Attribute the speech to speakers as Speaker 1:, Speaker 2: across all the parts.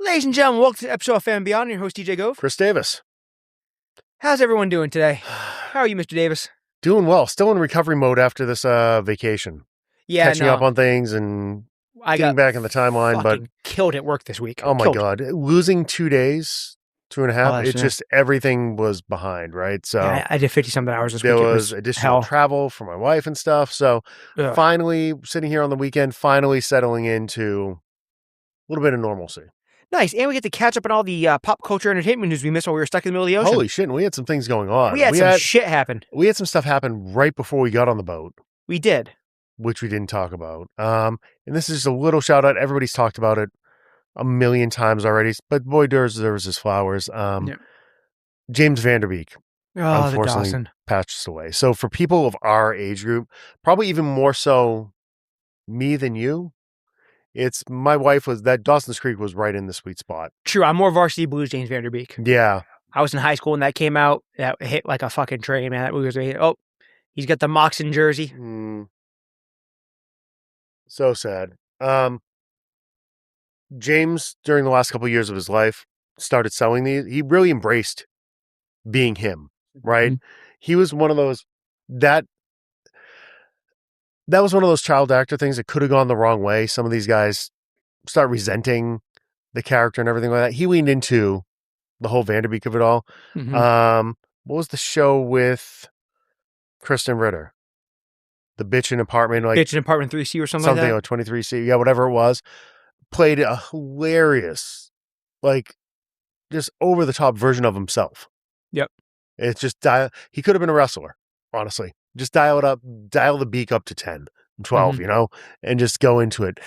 Speaker 1: Ladies and gentlemen, welcome to the episode of Fan Beyond. I'm your host, DJ Gove.
Speaker 2: Chris Davis.
Speaker 1: How's everyone doing today? How are you, Mr. Davis?
Speaker 2: Doing well. Still in recovery mode after this vacation.
Speaker 1: Yeah,
Speaker 2: Catching up on things and getting back in the timeline. But
Speaker 1: killed at work this week.
Speaker 2: Oh my God. Losing 2 days, 2.5, it just, everything was behind, right? So
Speaker 1: yeah, I did 50-something hours this week.
Speaker 2: There was additional travel for my wife and stuff. So finally, sitting here on the weekend, finally settling into a little bit of normalcy.
Speaker 1: Nice. And we get to catch up on all the pop culture entertainment news we missed while we were stuck in the middle of the ocean.
Speaker 2: Holy shit. And we had some things going on.
Speaker 1: We had some shit happen.
Speaker 2: We had some stuff happen right before we got on the boat.
Speaker 1: We did.
Speaker 2: Which we didn't talk about. And this is just a little shout out. Everybody's talked about it a million times already, but boy deserves his flowers. James Vanderbeek, unfortunately, passed away. So for people of our age group, probably even more so me than you, it's my wife that Dawson's Creek was right in the sweet spot.
Speaker 1: True. I'm more Varsity Blues James Vanderbeek.
Speaker 2: Yeah.
Speaker 1: I was in high school when that came out. That hit like a fucking train, man. That movie was oh, he's got the Moxon jersey.
Speaker 2: So sad. James, during the last couple of years of his life, started selling these. He really embraced being him, right? Mm-hmm. He was one of those that was one of those child actor things that could have gone the wrong way. Some of these guys start resenting the character and everything like that. He leaned into the whole Vanderbeek of it all. Mm-hmm. What was the show with Kristen Ritter? The Bitchin' Apartment,
Speaker 1: Bitchin' Apartment 3C or something like that?
Speaker 2: Or 23C, yeah, whatever it was. Played a hilarious, just over-the-top version of himself.
Speaker 1: Yep.
Speaker 2: It's just, he could have been a wrestler, honestly. Just dial the beak up to 10, 12, mm-hmm. And just go into it.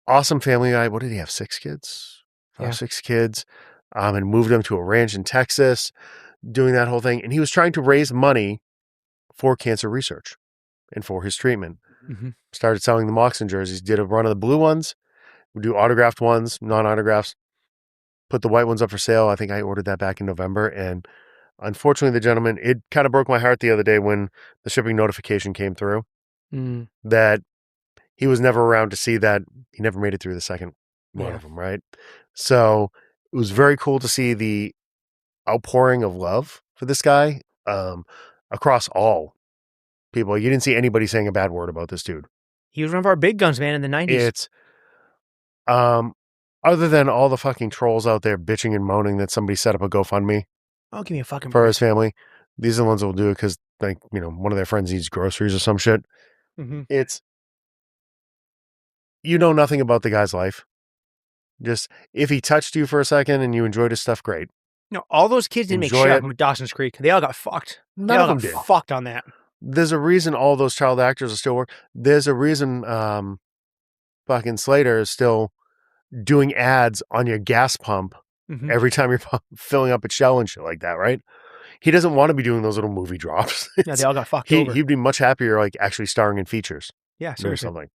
Speaker 2: Awesome family guy. What did he have, 6 kids? 6 kids. And moved them to a ranch in Texas, doing that whole thing. And he was trying to raise money for cancer research and for his treatment. Mm-hmm. Started selling the Moxon jerseys, did a run of the blue ones, would do autographed ones, non-autographs, put the white ones up for sale. I think I ordered that back in November. And unfortunately, the gentleman, it kind of broke my heart the other day when the shipping notification came through that he was never around to see that. He never made it through the second one of them, right? So it was very cool to see the outpouring of love for this guy across all people. You didn't see anybody saying a bad word about this dude.
Speaker 1: He was one of our big guns, man, in the 90s.
Speaker 2: It's, other than all the fucking trolls out there bitching and moaning that somebody set up a GoFundMe.
Speaker 1: Oh, give me a fucking
Speaker 2: for his family. These are the ones that will do it because, one of their friends needs groceries or some shit. Mm-hmm. It's, nothing about the guy's life. Just, if he touched you for a second and you enjoyed his stuff, great.
Speaker 1: No, all those kids didn't make shit up with Dawson's Creek. They all got fucked.
Speaker 2: None of them did.
Speaker 1: Fucked on that.
Speaker 2: There's a reason all those child actors are still working. There's a reason fucking Slater is still doing ads on your gas pump every time you're filling up a shell and shit like that, right? He doesn't want to be doing those little movie drops.
Speaker 1: Yeah, they all got fucked over.
Speaker 2: He'd be much happier actually starring in features.
Speaker 1: Yeah,
Speaker 2: or something.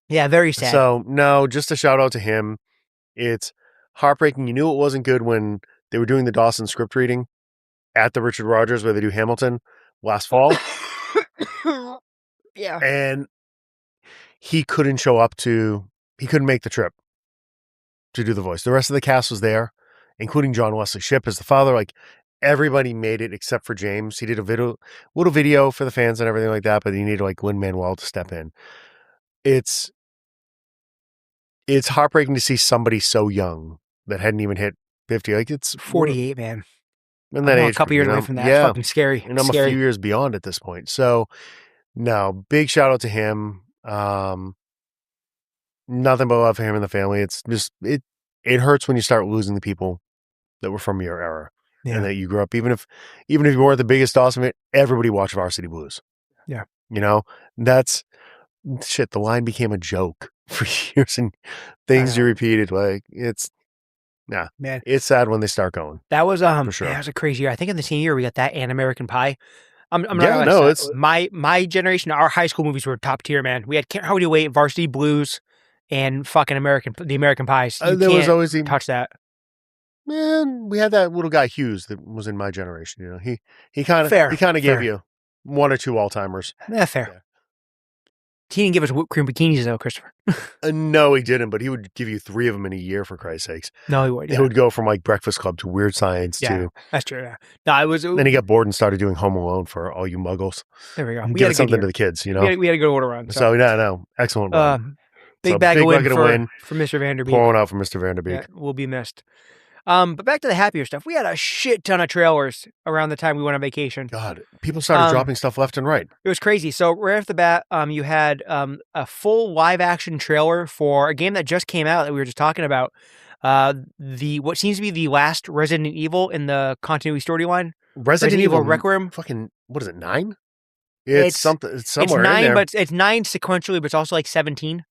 Speaker 1: Yeah, very sad.
Speaker 2: So, no, just a shout out to him. It's heartbreaking. You knew it wasn't good when they were doing the Dawson script reading at the Richard Rogers where they do Hamilton last fall.
Speaker 1: Yeah.
Speaker 2: And he couldn't make the trip to do the voice. The rest of the cast was there, including John Wesley Shipp as the father. Everybody made it except for James. He did a little video for the fans and everything like that, but he needed Lin-Manuel to step in. It's heartbreaking to see somebody so young that hadn't even hit 50. It's
Speaker 1: 48, man.
Speaker 2: In that age,
Speaker 1: a couple years away from that. Yeah. It's fucking scary.
Speaker 2: And I'm a few years beyond at this point. So, no, big shout out to him. Nothing but love for him and the family. It's just, it hurts when you start losing the people that were from your era and that you grew up. Even if you weren't the biggest Dawson, everybody watched Varsity Blues.
Speaker 1: Yeah.
Speaker 2: That's shit. The line became a joke for years and things you repeated. It's sad when they start going.
Speaker 1: That was,
Speaker 2: for sure.
Speaker 1: That was a crazy year. I think in the same year we got that and American Pie. I'm not
Speaker 2: it's
Speaker 1: my generation. Our high school movies were top tier, man. We had Can't Hardly Wait, Varsity Blues, and fucking the American Pies.
Speaker 2: There was always
Speaker 1: touch that.
Speaker 2: Man, we had that little guy Hughes that was in my generation. He kind of gave you 1 or 2 all-timers.
Speaker 1: Yeah, fair. He didn't give us whipped cream bikinis though, Christopher.
Speaker 2: No, he didn't, but he would give you 3 of them in a year, for Christ's sakes.
Speaker 1: No, he would.
Speaker 2: It would go from like Breakfast Club to Weird Science to.
Speaker 1: That's true. Yeah. No, I was.
Speaker 2: Then he got bored and started doing Home Alone for all you muggles.
Speaker 1: There we go.
Speaker 2: We had something to the kids, you know.
Speaker 1: We had a good order run.
Speaker 2: So no, excellent run.
Speaker 1: Big bag of win for Mr. Vanderbeek.
Speaker 2: Pouring out for Mr. Vanderbeek.
Speaker 1: Yeah, will be missed. But back to the happier stuff. We had a shit ton of trailers around the time we went on vacation.
Speaker 2: God, people started dropping stuff left and right.
Speaker 1: It was crazy. So right off the bat, you had a full live action trailer for a game that just came out that we were just talking about. What seems to be the last Resident Evil in the continuity storyline. Resident Evil Requiem.
Speaker 2: Fucking, what is it, 9? It's something. It's somewhere
Speaker 1: it's 9,
Speaker 2: in there.
Speaker 1: but it's 9 sequentially, but it's also like 17.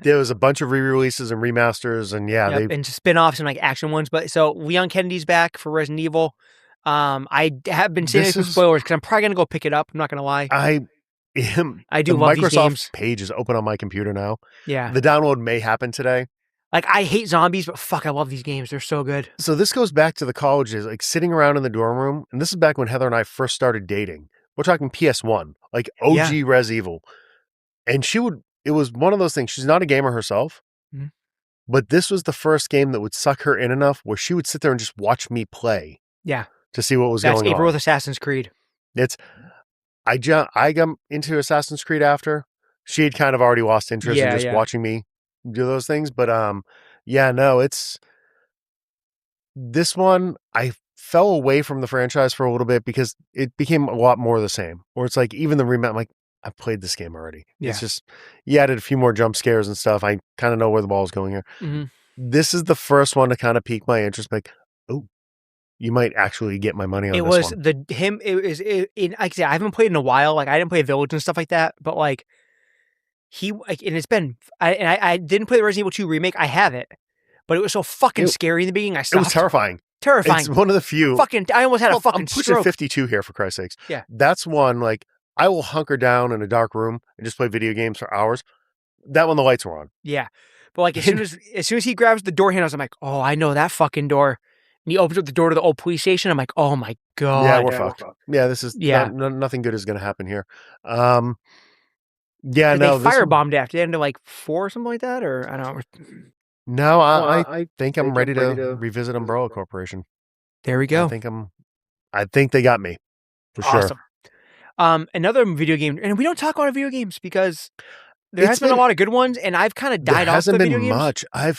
Speaker 2: There was a bunch of re-releases and remasters, and
Speaker 1: and spin-offs and like action ones. But so Leon Kennedy's back for Resident Evil. I have been saying some spoilers because I'm probably gonna go pick it up. I'm not gonna lie.
Speaker 2: I do
Speaker 1: love these games.
Speaker 2: Microsoft page is open on my computer now.
Speaker 1: Yeah,
Speaker 2: the download may happen today.
Speaker 1: Like, I hate zombies, but fuck, I love these games. They're so good.
Speaker 2: So this goes back to the college days, like sitting around in the dorm room, and this is back when Heather and I first started dating. We're talking PS1, like OG Res Evil. And it was one of those things. She's not a gamer herself, but this was the first game that would suck her in enough where she would sit there and just watch me play.
Speaker 1: Yeah.
Speaker 2: To see what was going on.
Speaker 1: That's April with Assassin's Creed.
Speaker 2: I got into Assassin's Creed after. She had kind of already lost interest in just watching me do those things. But this one, I fell away from the franchise for a little bit because it became a lot more of the same. Where it's like, even the remake, I'm like, I've played this game already. Yeah. It's just, you added a few more jump scares and stuff. I kind of know where the ball is going here. Mm-hmm. This is the first one to kind of pique my interest. Like, oh, you might actually get my money on this one.
Speaker 1: Like I said, I haven't played in a while. Like, I didn't play Village and stuff like that, but like, I didn't play the Resident Evil 2 remake. I have it, but it was so fucking scary in the beginning. I stopped.
Speaker 2: It was terrifying. It's one of the few.
Speaker 1: I almost had a fucking
Speaker 2: I'm pushing
Speaker 1: stroke.
Speaker 2: 52 here, for Christ's sakes.
Speaker 1: Yeah.
Speaker 2: That's one, like, I will hunker down in a dark room and just play video games for hours. That one, the lights were on.
Speaker 1: Yeah. But like, as soon as he grabs the door handles, I'm like, oh, I know that fucking door. And he opens up the door to the old police station. I'm like, oh my God.
Speaker 2: Yeah, we're fucked. Yeah, this is nothing good is going to happen here. They
Speaker 1: firebombed after the end of like 4 or something like that, or I don't know.
Speaker 2: No, I think I'm ready to revisit Umbrella Corporation.
Speaker 1: There we go.
Speaker 2: I think they got me for sure.
Speaker 1: Another video game, and we don't talk about video games because there has been a lot of good ones, and I've kind of died off the video games.
Speaker 2: There hasn't been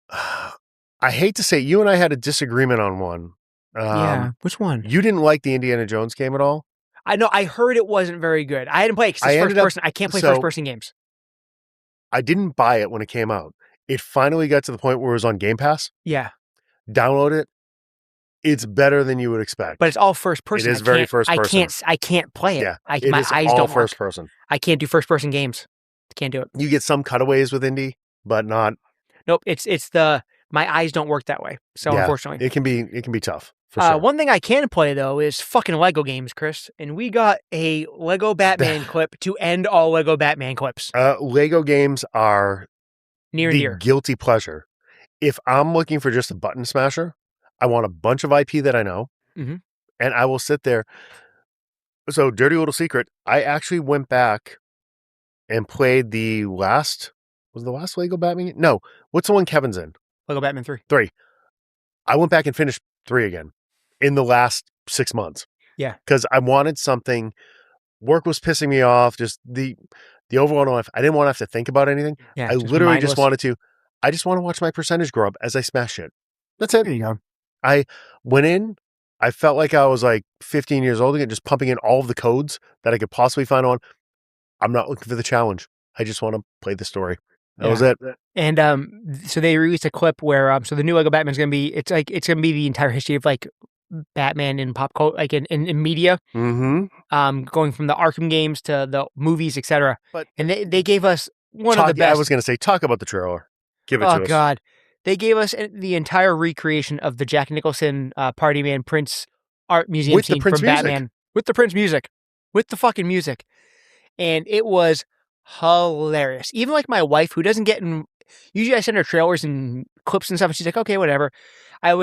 Speaker 2: much. I hate to say, you and I had a disagreement on one.
Speaker 1: Which one?
Speaker 2: You didn't like the Indiana Jones game at all?
Speaker 1: I know. I heard it wasn't very good. I hadn't played it because it's first person. I can't play first person games.
Speaker 2: I didn't buy it when it came out. It finally got to the point where it was on Game Pass.
Speaker 1: Yeah.
Speaker 2: Download it. It's better than you would expect.
Speaker 1: But it's all first person.
Speaker 2: It is very first person.
Speaker 1: I can't play it.
Speaker 2: Yeah.
Speaker 1: My eyes don't
Speaker 2: first person.
Speaker 1: I can't do first person games. Can't do it.
Speaker 2: You get some cutaways with indie, but not.
Speaker 1: Nope. My eyes don't work that way. So unfortunately,
Speaker 2: it can be tough. For sure.
Speaker 1: One thing I can play though is fucking Lego games, Chris. And we got a Lego Batman clip to end all Lego Batman clips.
Speaker 2: Lego games are
Speaker 1: near and dear.
Speaker 2: Guilty pleasure. If I'm looking for just a button smasher, I want a bunch of IP that I know, and I will sit there. So, dirty little secret, I actually went back and played the last Lego Batman? No, what's the one Kevin's in?
Speaker 1: Lego Batman 3.
Speaker 2: 3. I went back and finished 3 again in the last 6 months.
Speaker 1: Yeah.
Speaker 2: Because I wanted something. Work was pissing me off. Just the overall life. I didn't want to have to think about anything.
Speaker 1: Yeah,
Speaker 2: I literally just wanted to. I just want to watch my percentage grow up as I smash it. That's it.
Speaker 1: There you go.
Speaker 2: I went in. I felt like I was like 15 years old again, just pumping in all of the codes that I could possibly find on. I'm not looking for the challenge. I just want to play the story. That was it.
Speaker 1: And so they released a clip where so the new Lego Batman is going to be it's going to be the entire history of like Batman in pop culture, like in media. Mm-hmm. Going from the Arkham games to the movies, etc. And they gave us one of the best.
Speaker 2: I was going to say, talk about the trailer. Give it to us.
Speaker 1: Oh God, they gave us the entire recreation of the Jack Nicholson Party Man Prince art museum scene from Batman with the Prince music, with the fucking music, and it was hilarious. Even like my wife, who doesn't get in. Usually I send her trailers and clips and stuff, and she's like, okay, whatever. I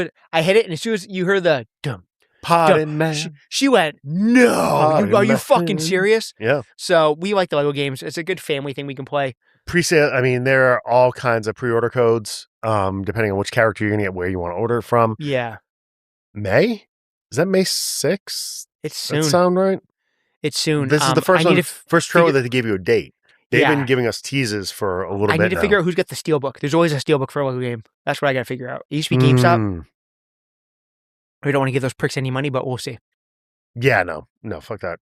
Speaker 1: hit it, and as soon as you hear the dum,
Speaker 2: Pardon, man.
Speaker 1: She went, no, are you fucking serious?
Speaker 2: Yeah.
Speaker 1: So we like the Lego games. It's a good family thing we can play.
Speaker 2: Pre-sale, I mean, there are all kinds of pre-order codes, depending on which character you're going to get, where you want to order it from.
Speaker 1: Yeah.
Speaker 2: May? Is that May 6th?
Speaker 1: It's soon.
Speaker 2: That sound right?
Speaker 1: It's soon.
Speaker 2: This is the first trailer that they gave you a date. They've been giving us teases for a little bit now.
Speaker 1: I need to figure out who's got the Steelbook. There's always a Steelbook for a Lego game. That's what I got to figure out. It used to be GameStop. We don't want to give those pricks any money, but we'll see.
Speaker 2: Yeah, no, fuck that.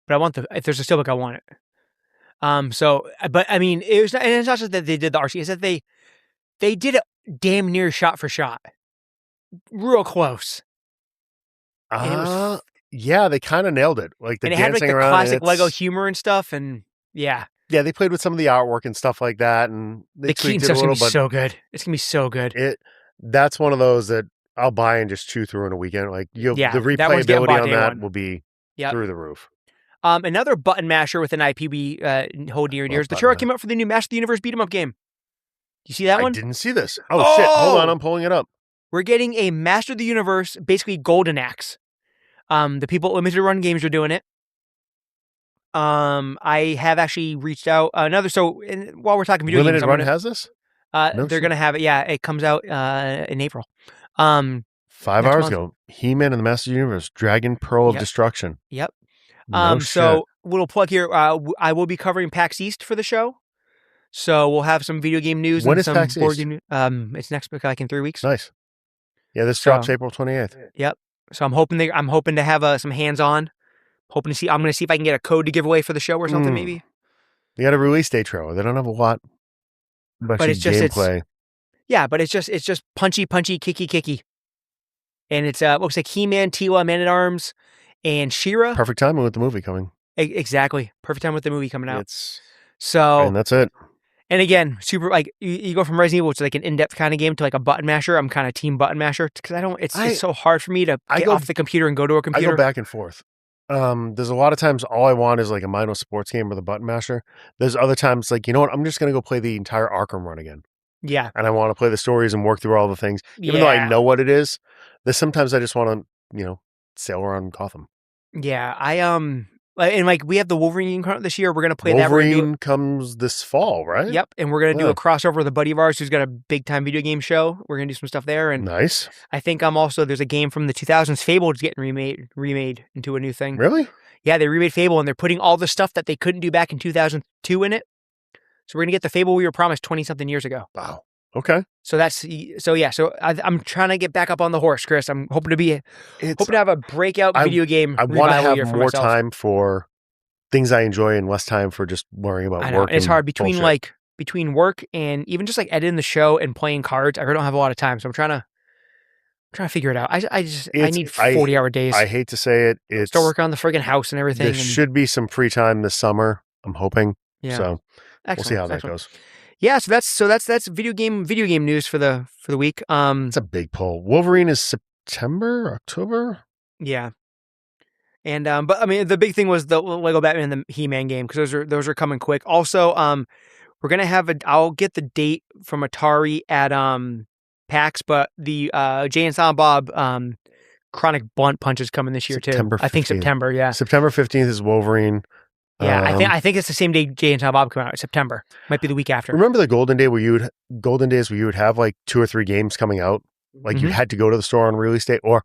Speaker 1: But I want if there's a Steelbook, I want it. So, but I mean, it's not just that they did the RC, it's that they did it damn near shot for shot. Real close.
Speaker 2: Yeah, they kind of nailed it. Like the dancing
Speaker 1: had like
Speaker 2: around,
Speaker 1: the classic Lego humor and stuff, and yeah,
Speaker 2: they played with some of the artwork and stuff like that, and
Speaker 1: the Keaton stuff's gonna be so good. It's gonna be so good.
Speaker 2: That's one of those that I'll buy and just chew through in a weekend. Like the replayability on that will be through the roof.
Speaker 1: Another button masher with an IP we hold near and dear is the trailer came out for the new Master of the Universe beat 'em up game. You see that one?
Speaker 2: I didn't see this. Oh shit! Hold on, I'm pulling it up.
Speaker 1: We're getting a Master of the Universe, basically Golden Axe. The people at Limited Run Games are doing it. I have actually reached out while we're talking video games,
Speaker 2: Limited Run has this?
Speaker 1: They're gonna have it. Yeah, it comes out in April.
Speaker 2: 5 hours ago, He-Man and the Master of the Universe, Dragon Pearl of Destruction.
Speaker 1: Yep.
Speaker 2: No
Speaker 1: so little plug here. I will be covering PAX East for the show. So we'll have some video game news and some board game. It's next week, like in 3 weeks.
Speaker 2: Nice. Yeah, this drops April 28th.
Speaker 1: Yep. So I'm hoping to have some hands-on. Hoping to see. I'm going to see if I can get a code to give away for the show or something. Maybe.
Speaker 2: They got a release day trailer. They don't have a lot. But it's just gameplay.
Speaker 1: But it's just punchy, kicky. And it's looks like He-Man, Teela, Man-at-Arms, and She-Ra.
Speaker 2: Perfect timing with the movie coming.
Speaker 1: Exactly. Perfect time with the movie coming out.
Speaker 2: And that's it.
Speaker 1: And again, super like you go from Resident Evil, which is like an in-depth kind of game, to like a button masher. I'm kind of team button masher because it's so hard for me to get off the computer and go to a computer.
Speaker 2: I go back and forth. There's a lot of times all I want is like a mindless sports game with a button masher. There's other times like, you know what, I'm just going to go play the entire Arkham run again.
Speaker 1: Yeah.
Speaker 2: And I want to play the stories and work through all the things. Even though I know what it is, there's sometimes I just want to, sail around Gotham.
Speaker 1: Yeah. And like we have the Wolverine game this year. We're going to play
Speaker 2: Wolverine that. Wolverine comes this fall, right?
Speaker 1: Yep. And we're going to do a crossover with a buddy of ours who's got a big time video game show. We're going to do some stuff there. And
Speaker 2: nice.
Speaker 1: I think there's a game from the 2000s, Fable, is getting remade into a new thing.
Speaker 2: Really?
Speaker 1: Yeah, they remade Fable and they're putting all the stuff that they couldn't do back in 2002 in it. So we're going to get the Fable we were promised 20-something years ago.
Speaker 2: Wow. Okay.
Speaker 1: So I'm trying to get back up on the horse, Chris. I'm hoping to have a breaakout video game.
Speaker 2: I want to have more time for things I enjoy and less time for just worrying about work.
Speaker 1: It's hard between work and even just like editing the show and playing cards. I really don't have a lot of time, so I'm trying to figure it out. I need 40-hour days.
Speaker 2: I hate to say it. It's
Speaker 1: still working on the friggin' house and everything.
Speaker 2: There should be some free time this summer. I'm hoping.
Speaker 1: Yeah.
Speaker 2: So we'll see how that goes.
Speaker 1: Yeah, so that's video game news for the week.
Speaker 2: It's a big pull. Wolverine is September, October.
Speaker 1: Yeah, and but I mean the big thing was the Lego Batman and the He-Man game because those are coming quick. Also, we're gonna have I'll get the date from Atari at PAX, but the Jay and Silent Bob Chronic Blunt Punch is coming this year
Speaker 2: September
Speaker 1: too. 15th. I think September. Yeah, September
Speaker 2: 15th is Wolverine.
Speaker 1: Yeah, I think it's the same day Jay and Silent Bob come out. September might be the week after.
Speaker 2: Remember the golden days where you would have like 2 or 3 games coming out, like you had to go to the store on release day, or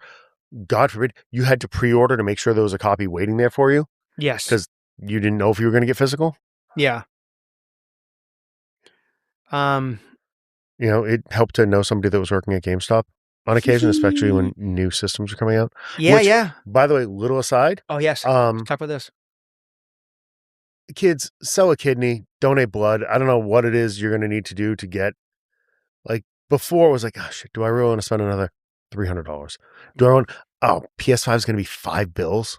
Speaker 2: God forbid you had to pre-order to make sure there was a copy waiting there for you.
Speaker 1: Yes,
Speaker 2: because you didn't know if you were going to get physical.
Speaker 1: Yeah.
Speaker 2: It helped to know somebody that was working at GameStop on occasion, especially when new systems are coming out.
Speaker 1: Yeah.
Speaker 2: By the way, little aside.
Speaker 1: Oh yes. Let's talk about this.
Speaker 2: Kids, sell a kidney, donate blood. I don't know what it is you're going to need to do to get, like, before it was like, oh shit, do I really want to spend another $300? Do I want, PS5 is going to be $5.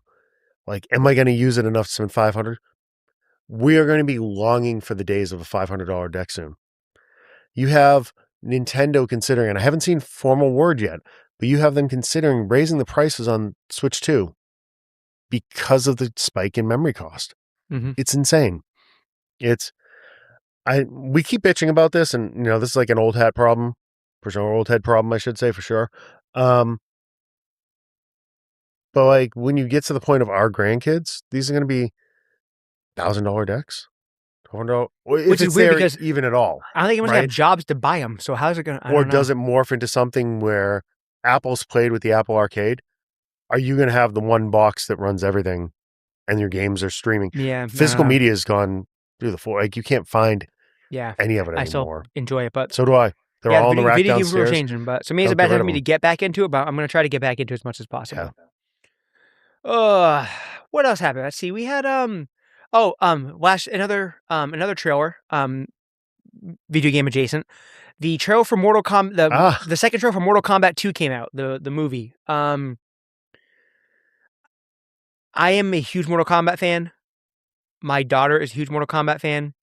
Speaker 2: Like, am I going to use it enough to spend $500? We are going to be longing for the days of a $500 deck soon. You have Nintendo considering, and I haven't seen formal word yet, but you have them considering raising the prices on Switch 2 because of the spike in memory cost.
Speaker 1: Mm-hmm.
Speaker 2: It's insane. We keep bitching about this, and this is like an old hat problem, I should say for sure. But like when you get to the point of our grandkids, these are going to be $1,000 decks. $1,200,
Speaker 1: Which is weird because
Speaker 2: even at all.
Speaker 1: I don't think anyone's gonna have jobs to buy them. So how's it going to?
Speaker 2: Or does it morph into something where Apple's played with the Apple Arcade? Are you going to have the one box that runs everything and your games are streaming?
Speaker 1: Yeah.
Speaker 2: Physical media has gone through the floor. Like you can't find any of it anymore.
Speaker 1: I still enjoy it, but
Speaker 2: so do I. They're all on the rack
Speaker 1: video
Speaker 2: downstairs.
Speaker 1: games are changing, but so maybe it's a bad time for me to get back into it, but I'm going to try to get back into it as much as possible. Yeah. What else happened? Let's see. We had another trailer, video game adjacent. The trailer for Mortal Kombat, the second trailer for Mortal Kombat 2 came out, the movie. I am a huge Mortal Kombat fan. My daughter is a huge Mortal Kombat fan.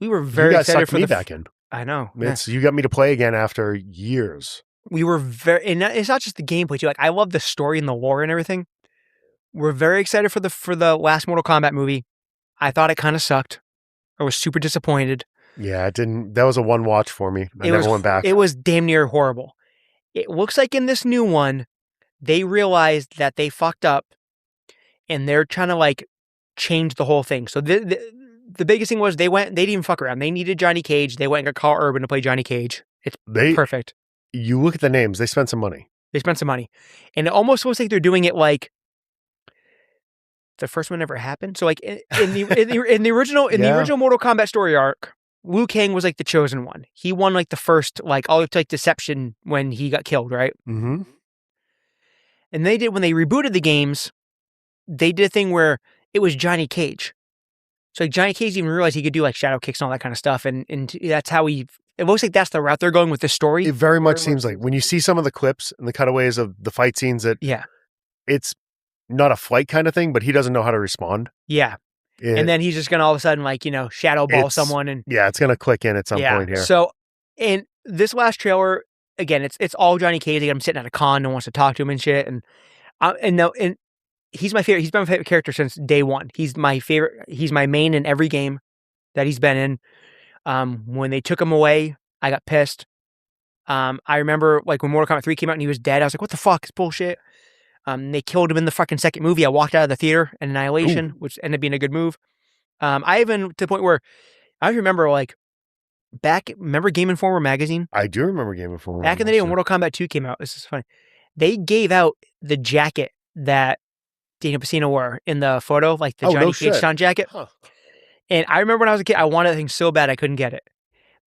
Speaker 1: We were very excited for
Speaker 2: back in.
Speaker 1: I know.
Speaker 2: You got me to play again after years.
Speaker 1: We were and it's not just the gameplay too. Like I love the story and the lore and everything. We're very excited for the last Mortal Kombat movie. I thought it kind of sucked. I was super disappointed.
Speaker 2: Yeah, it didn't. That was a one watch for me. I never went back.
Speaker 1: It was damn near horrible. It looks like in this new one, they realized that they fucked up, and they're trying to like change the whole thing. So the biggest thing was they didn't even fuck around. They needed Johnny Cage. They went and got Carl Urban to play Johnny Cage. It's perfect.
Speaker 2: You look at the names. They spent some money.
Speaker 1: And it almost looks like they're doing it like the first one never happened. So like in the original Mortal Kombat story arc, Liu Kang was like the chosen one. He won like the first like all like deception when he got killed, right?
Speaker 2: Mm-hmm.
Speaker 1: And when they rebooted the games, they did a thing where it was Johnny Cage. So like Johnny Cage even realized he could do like shadow kicks and all that kind of stuff, and that's how it looks like that's the route they're going with this story.
Speaker 2: It very much seems like when you see some of the clips and the cutaways of the fight scenes that it's not a flight kind of thing, but he doesn't know how to respond.
Speaker 1: Yeah. And then he's just going to all of a sudden like, shadow ball someone. And
Speaker 2: it's going to click in at some point here.
Speaker 1: So in this last trailer, again, it's all Johnny Cage. I'm sitting at a con and wants to talk to him and shit. And he's my favorite. He's been my favorite character since day one. He's my favorite. He's my main in every game that he's been in. When they took him away, I got pissed. I remember like when Mortal Kombat 3 came out and he was dead, I was like, what the fuck? It's bullshit. They killed him in the fucking second movie. I walked out of the theater in Annihilation, which ended up being a good move. I even to the point where I remember like remember Game Informer magazine?
Speaker 2: I do remember Game Informer.
Speaker 1: Back in the day when Mortal Kombat 2 came out, this is funny. They gave out the jacket that Daniel Pacino wore in the photo, like the Johnny Cage Sean jacket. Huh. And I remember when I was a kid, I wanted that thing so bad I couldn't get it.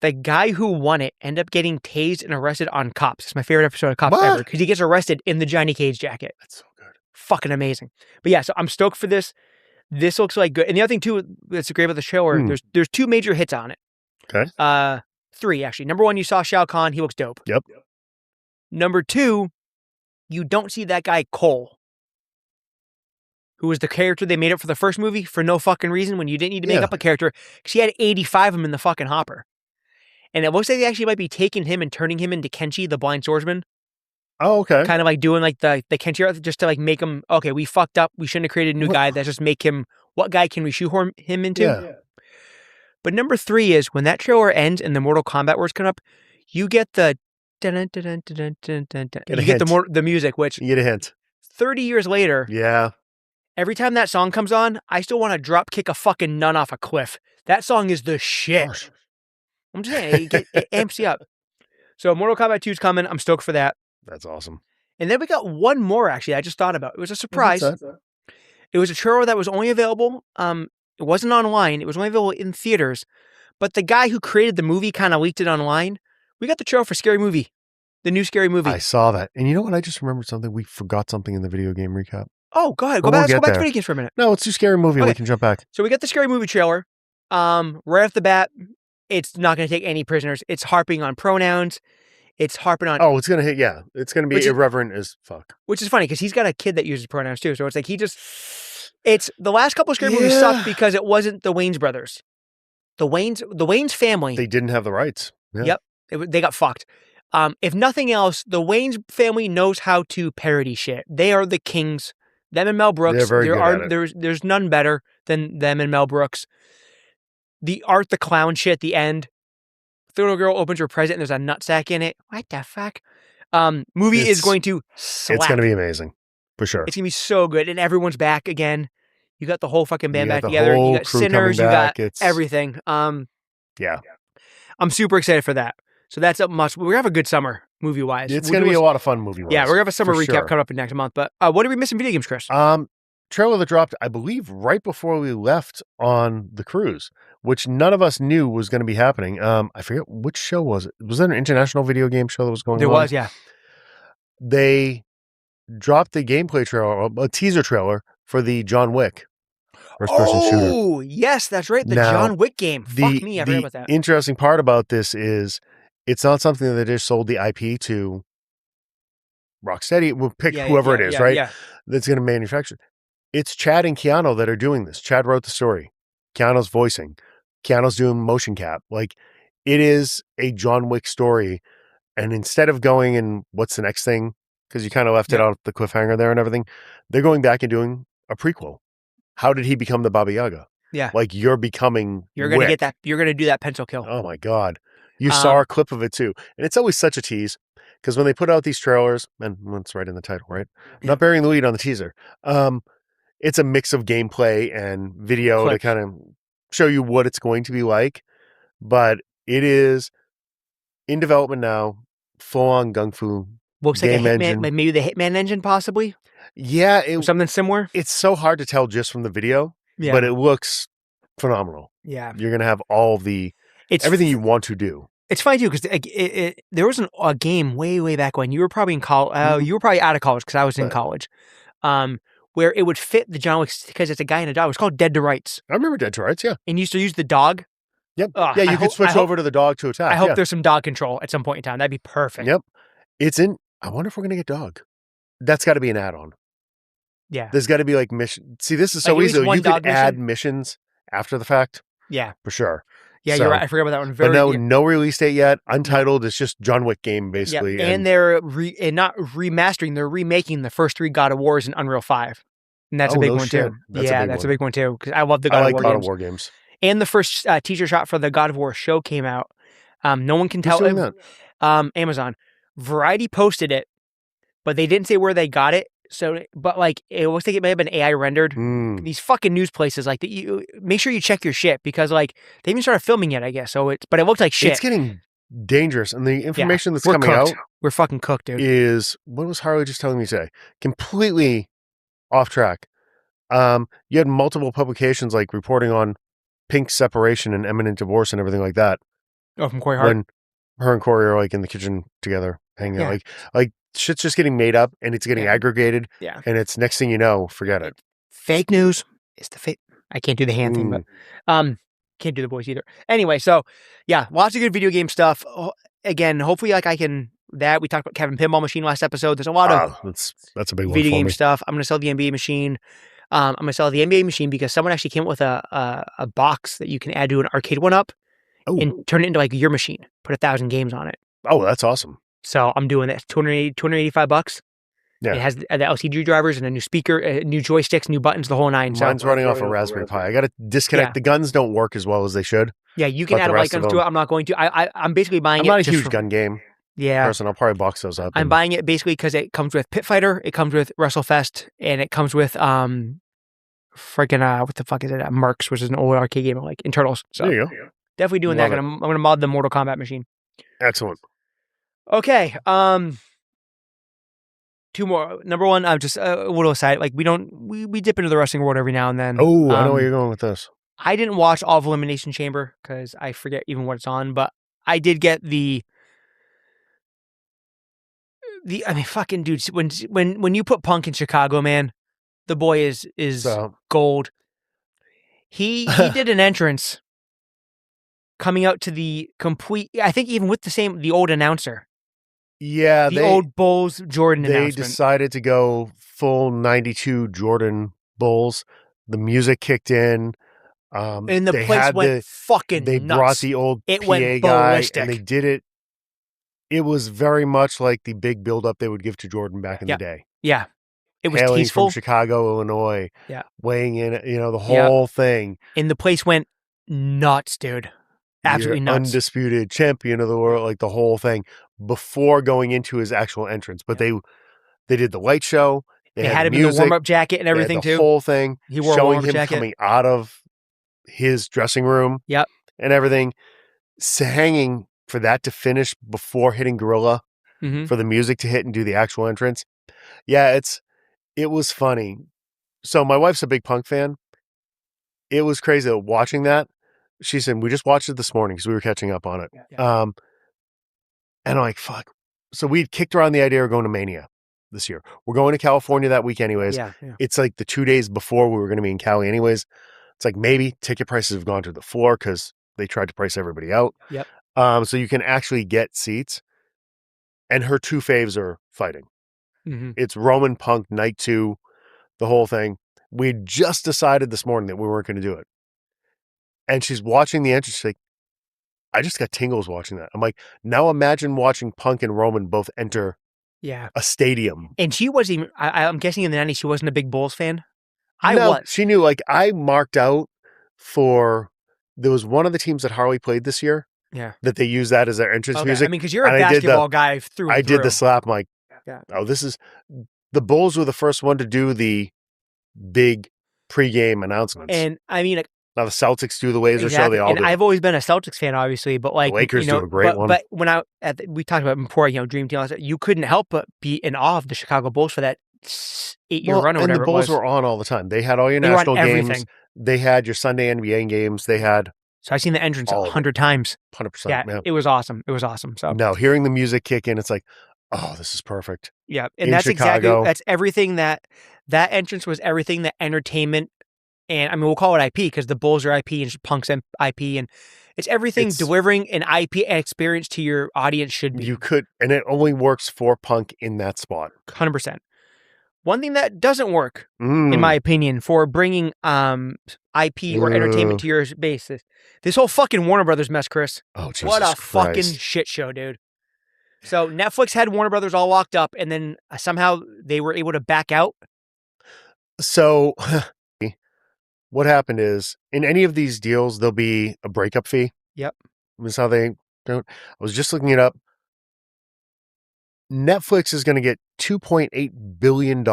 Speaker 1: The guy who won it ended up getting tased and arrested on Cops. It's my favorite episode of Cops ever because he gets arrested in the Johnny Cage jacket.
Speaker 2: That's so good.
Speaker 1: Fucking amazing. But yeah, so I'm stoked for this. This looks like good. And the other thing too that's great about the trailer, there's two major hits on it.
Speaker 2: Okay.
Speaker 1: 3 actually. Number 1, you saw Shao Kahn. He looks dope.
Speaker 2: Yep.
Speaker 1: Number 2, you don't see that guy Cole, who was the character they made up for the first movie for no fucking reason when you didn't need to make up a character because he had 85 of them in the fucking hopper. And it looks like they actually might be taking him and turning him into Kenshi, the blind swordsman.
Speaker 2: Oh, okay.
Speaker 1: Kind of like doing like the Kenshi art just to like make him, okay, we fucked up. We shouldn't have created a new guy. Let's just make him, what guy can we shoehorn him into?
Speaker 2: Yeah.
Speaker 1: But number 3 is when that trailer ends and the Mortal Kombat words come up, you get the the music, which
Speaker 2: you get a hint.
Speaker 1: 30 years later, every time that song comes on, I still want to drop kick a fucking nun off a cliff. That song is the shit. Gosh. I'm just saying, it amps you up. So Mortal Kombat 2 is coming. I'm stoked for that.
Speaker 2: That's awesome.
Speaker 1: And then we got one more, actually, I just thought about. It was a surprise. It was a trailer that was only available. It wasn't online. It was only available in theaters. But the guy who created the movie kind of leaked it online. We got the trailer for Scary Movie. The new Scary Movie.
Speaker 2: I saw that. And you know what? I just remembered something. We forgot something in the video game recap.
Speaker 1: Oh, go ahead. Go back to video games for a minute.
Speaker 2: No, let's do Scary Movie and we can jump back.
Speaker 1: So we got the Scary Movie trailer. Right off the bat, it's not going to take any prisoners. It's harping on pronouns. It's harping on...
Speaker 2: Oh, it's going to hit, It's going to be irreverent as fuck.
Speaker 1: Which is funny, because he's got a kid that uses pronouns too. So it's like It's... The last couple of Scary movies sucked because it wasn't the Wayans brothers. The Wayans family...
Speaker 2: They didn't have the rights.
Speaker 1: Yeah. Yep. They got fucked. If nothing else, the Wayans family knows how to parody shit. They are the kings. Them and Mel Brooks.
Speaker 2: They're very good at it.
Speaker 1: There's none better than them and Mel Brooks. The Art the Clown shit at the end. The little girl opens her present and there's a nutsack in it. What the fuck? Movie is going to slap.
Speaker 2: It's going to be amazing. For sure.
Speaker 1: It's going to be so good. And everyone's back again. You got the whole fucking band back together.
Speaker 2: You
Speaker 1: got Sinners. You got everything.
Speaker 2: Yeah.
Speaker 1: I'm super excited for that. So that's a must. We're going to have a good summer movie-wise.
Speaker 2: It's going to be a lot of fun movie-wise.
Speaker 1: Yeah, we're going to have a summer recap coming up in next month. But what are we missing video games, Chris?
Speaker 2: Trailer that dropped, I believe, right before we left on the cruise, which none of us knew was going to be happening. I forget which show was it. Was that an international video game show that was going on?
Speaker 1: There was, yeah.
Speaker 2: They dropped the gameplay trailer, a teaser trailer for the John Wick first-person shooter.
Speaker 1: Oh, yes, that's right. The John Wick game. Fuck me, I forgot about that.
Speaker 2: The interesting part about this is it's not something that they just sold the IP to Rocksteady. We'll pick whoever it is, right? Yeah. That's going to manufacture. It's Chad and Keanu that are doing this. Chad wrote the story. Keanu's voicing. Keanu's doing motion cap. Like, it is a John Wick story. And instead of going and what's the next thing, because you kind of left it out the cliffhanger there and everything, they're going back and doing a prequel. How did he become the Baba Yaga?
Speaker 1: Yeah.
Speaker 2: Like, you're becoming
Speaker 1: You're going to get that. You're going to do that pencil kill.
Speaker 2: Oh, my God. You saw a clip of it, too. And it's always such a tease. Because when they put out these trailers, and it's right in the title, right? I'm not burying the lead on the teaser. It's a mix of gameplay and video to kind of show you what it's going to be like. But it is in development now, full-on gung fu.
Speaker 1: Looks like a Hitman, maybe the Hitman engine, possibly?
Speaker 2: Yeah.
Speaker 1: Something similar?
Speaker 2: It's so hard to tell just from the video, but it looks phenomenal.
Speaker 1: Yeah.
Speaker 2: You're going to have all everything you want to do.
Speaker 1: It's funny, too, because there was a game way back when. You were probably in college. You were probably out of college because I was in college. Where it would fit the John Wick because it's a guy and a dog. It was called Dead to Rights.
Speaker 2: I remember Dead to Rights, yeah.
Speaker 1: And you used to use the dog.
Speaker 2: Yep. You could switch over to the dog to attack.
Speaker 1: I hope there's some dog control at some point in time. That'd be perfect.
Speaker 2: Yep. I wonder if we're going to get dog. That's got to be an add-on.
Speaker 1: Yeah.
Speaker 2: There's got to be like mission. See, this is so easy. You could add missions after the fact.
Speaker 1: Yeah.
Speaker 2: For sure.
Speaker 1: Yeah, you're right. I forgot about that one.
Speaker 2: But no release date yet. Untitled. It's just John Wick game, basically.
Speaker 1: Yeah. And they're not remastering. They're remaking the first 3 God of Wars in Unreal 5. And that's a big one, too. That's a big one, too. Because I love the God of War games. And the first teaser shot for the God of War show came out. No one can tell.
Speaker 2: Who's doing
Speaker 1: that? Amazon. Variety posted it, but they didn't say where they got it. So, but like, it looks like it may have been AI rendered. These fucking news places, like, make sure you check your shit because, like, they even started filming it, I guess. So but it looked like shit.
Speaker 2: It's getting dangerous, and the information that's coming out,
Speaker 1: we're fucking cooked, dude.
Speaker 2: Is what was Harley just telling me today? Completely off track. You had multiple publications like reporting on Pink's separation and imminent divorce and everything like that.
Speaker 1: Oh, from Corey Hart.
Speaker 2: When her and Corey are like in the kitchen together, hanging out, like shit's just getting made up and it's getting aggregated.
Speaker 1: Yeah.
Speaker 2: And it's next thing you know, forget it.
Speaker 1: Fake news is the fake. I can't do the hand thing, but can't do the voice either. Anyway, so yeah, lots of good video game stuff. Again, hopefully, like we talked about Kevin Pinball Machine last episode. There's a lot of
Speaker 2: that's a big one
Speaker 1: video
Speaker 2: for
Speaker 1: game
Speaker 2: me.
Speaker 1: stuff. I'm gonna sell the NBA machine. I'm gonna sell the NBA machine because someone actually came up with a box that you can add to an arcade one-up and turn it into like your machine. Put 1,000 games on it.
Speaker 2: Oh, that's awesome.
Speaker 1: So I'm doing that. $285. Yeah. It has the LCD drivers and a new speaker, new joysticks, new buttons, the whole 9.
Speaker 2: Mine's running off a Raspberry Pi. I got to disconnect. Yeah. The guns don't work as well as they should.
Speaker 1: Yeah, you can add light guns to it. I'm not going to. I'm basically buying it.
Speaker 2: I'm not a huge gun game person. I'll probably box those up.
Speaker 1: I'm buying it basically because it comes with Pit Fighter, it comes with WrestleFest, and it comes with freaking what the fuck is it? Mercs, which is an old arcade game like in Turtles. So
Speaker 2: there you go.
Speaker 1: Definitely doing that. I'm gonna mod the Mortal Kombat machine.
Speaker 2: Excellent.
Speaker 1: Okay. 2 more. Number one, I'm just a little aside. Like we dip into the wrestling world every now and then.
Speaker 2: Oh, I know where you're going with this.
Speaker 1: I didn't watch all of Elimination Chamber because I forget even what it's on, but I did get the I mean, fucking dude. When you put Punk in Chicago, man, the boy is gold. He did an entrance coming out to the complete. I think even with the old announcer.
Speaker 2: Yeah,
Speaker 1: the old Bulls Jordan announcement.
Speaker 2: They decided to go full 92 Jordan Bulls. The music kicked in.
Speaker 1: And the place went fucking
Speaker 2: They
Speaker 1: nuts.
Speaker 2: brought the old PA guy ballistic. And they did it. It was very much like the big build-up they would give to Jordan back in the day.
Speaker 1: Yeah. It was
Speaker 2: Hailing
Speaker 1: peaceful.
Speaker 2: From Chicago, Illinois.
Speaker 1: Yeah.
Speaker 2: Weighing in, the whole thing.
Speaker 1: And the place went nuts, dude. Absolutely nuts.
Speaker 2: Undisputed champion of the world, like the whole thing, before going into his actual entrance. But they did the light show.
Speaker 1: They had him in the warm-up jacket and everything,
Speaker 2: too. The whole thing.
Speaker 1: He wore
Speaker 2: showing
Speaker 1: a
Speaker 2: him
Speaker 1: jacket.
Speaker 2: Coming out of his dressing room.
Speaker 1: Yep.
Speaker 2: And everything. Hanging for that to finish before hitting Gorilla, for the music to hit and do the actual entrance. Yeah, it was funny. So my wife's a big Punk fan. It was crazy watching that. She said, we just watched it this morning because we were catching up on it. Yeah. And I'm like, fuck. So we kicked around the idea of going to Mania this year. We're going to California that week anyways.
Speaker 1: Yeah.
Speaker 2: It's like the 2 days before we were going to be in Cali anyways. It's like maybe ticket prices have gone to the floor because they tried to price everybody out.
Speaker 1: Yep.
Speaker 2: So you can actually get seats. And her two faves are fighting. It's Roman Punk Night 2, the whole thing. We had just decided this morning that we weren't going to do it. And she's watching the entrance. She's like, I just got tingles watching that. I'm like, now imagine watching Punk and Roman both enter a stadium.
Speaker 1: And she wasn't even, I'm guessing in the 90s, she wasn't a big Bulls fan.
Speaker 2: She knew, like, I marked out there was one of the teams that Harley played this year.
Speaker 1: Yeah.
Speaker 2: That they use that as their entrance music.
Speaker 1: I mean, because you're a basketball guy through and through.
Speaker 2: I did the slap. I'm like, the Bulls were the first one to do the big pregame announcements.
Speaker 1: And I mean,
Speaker 2: now the Celtics do the Laser show. They all do.
Speaker 1: I've always been a Celtics fan, obviously, but like
Speaker 2: the Lakers do a great one.
Speaker 1: But when we talked about it before, Dream Team, you couldn't help but be in awe of the Chicago Bulls for that 8-year run or whatever.
Speaker 2: And the Bulls were on all the time. They had all your national games. They had your Sunday NBA games. They had.
Speaker 1: So I've seen the entrance 100 times.
Speaker 2: 100%.
Speaker 1: Yeah, it was awesome. It was awesome. So
Speaker 2: now hearing the music kick in, it's like, oh, this is perfect.
Speaker 1: Yeah, and that's Chicago. That's everything that entrance was. Everything that entertainment, and I mean we'll call it IP because the Bulls are IP and Punk's IP, and it's everything delivering an IP experience to your audience should be.
Speaker 2: You could, and it only works for Punk in that spot.
Speaker 1: 100%. One thing that doesn't work, in my opinion, for bringing IP or entertainment to your base, this whole fucking Warner Brothers mess, Chris.
Speaker 2: Oh, Jesus
Speaker 1: what a
Speaker 2: Christ.
Speaker 1: fucking shit show, dude. So Netflix had Warner Brothers all locked up, and then somehow they were able to back out.
Speaker 2: So what happened is, in any of these deals, there'll be a breakup fee.
Speaker 1: Yep.
Speaker 2: That's how they don't. I was just looking it up. Netflix is going to get $2.8 billion.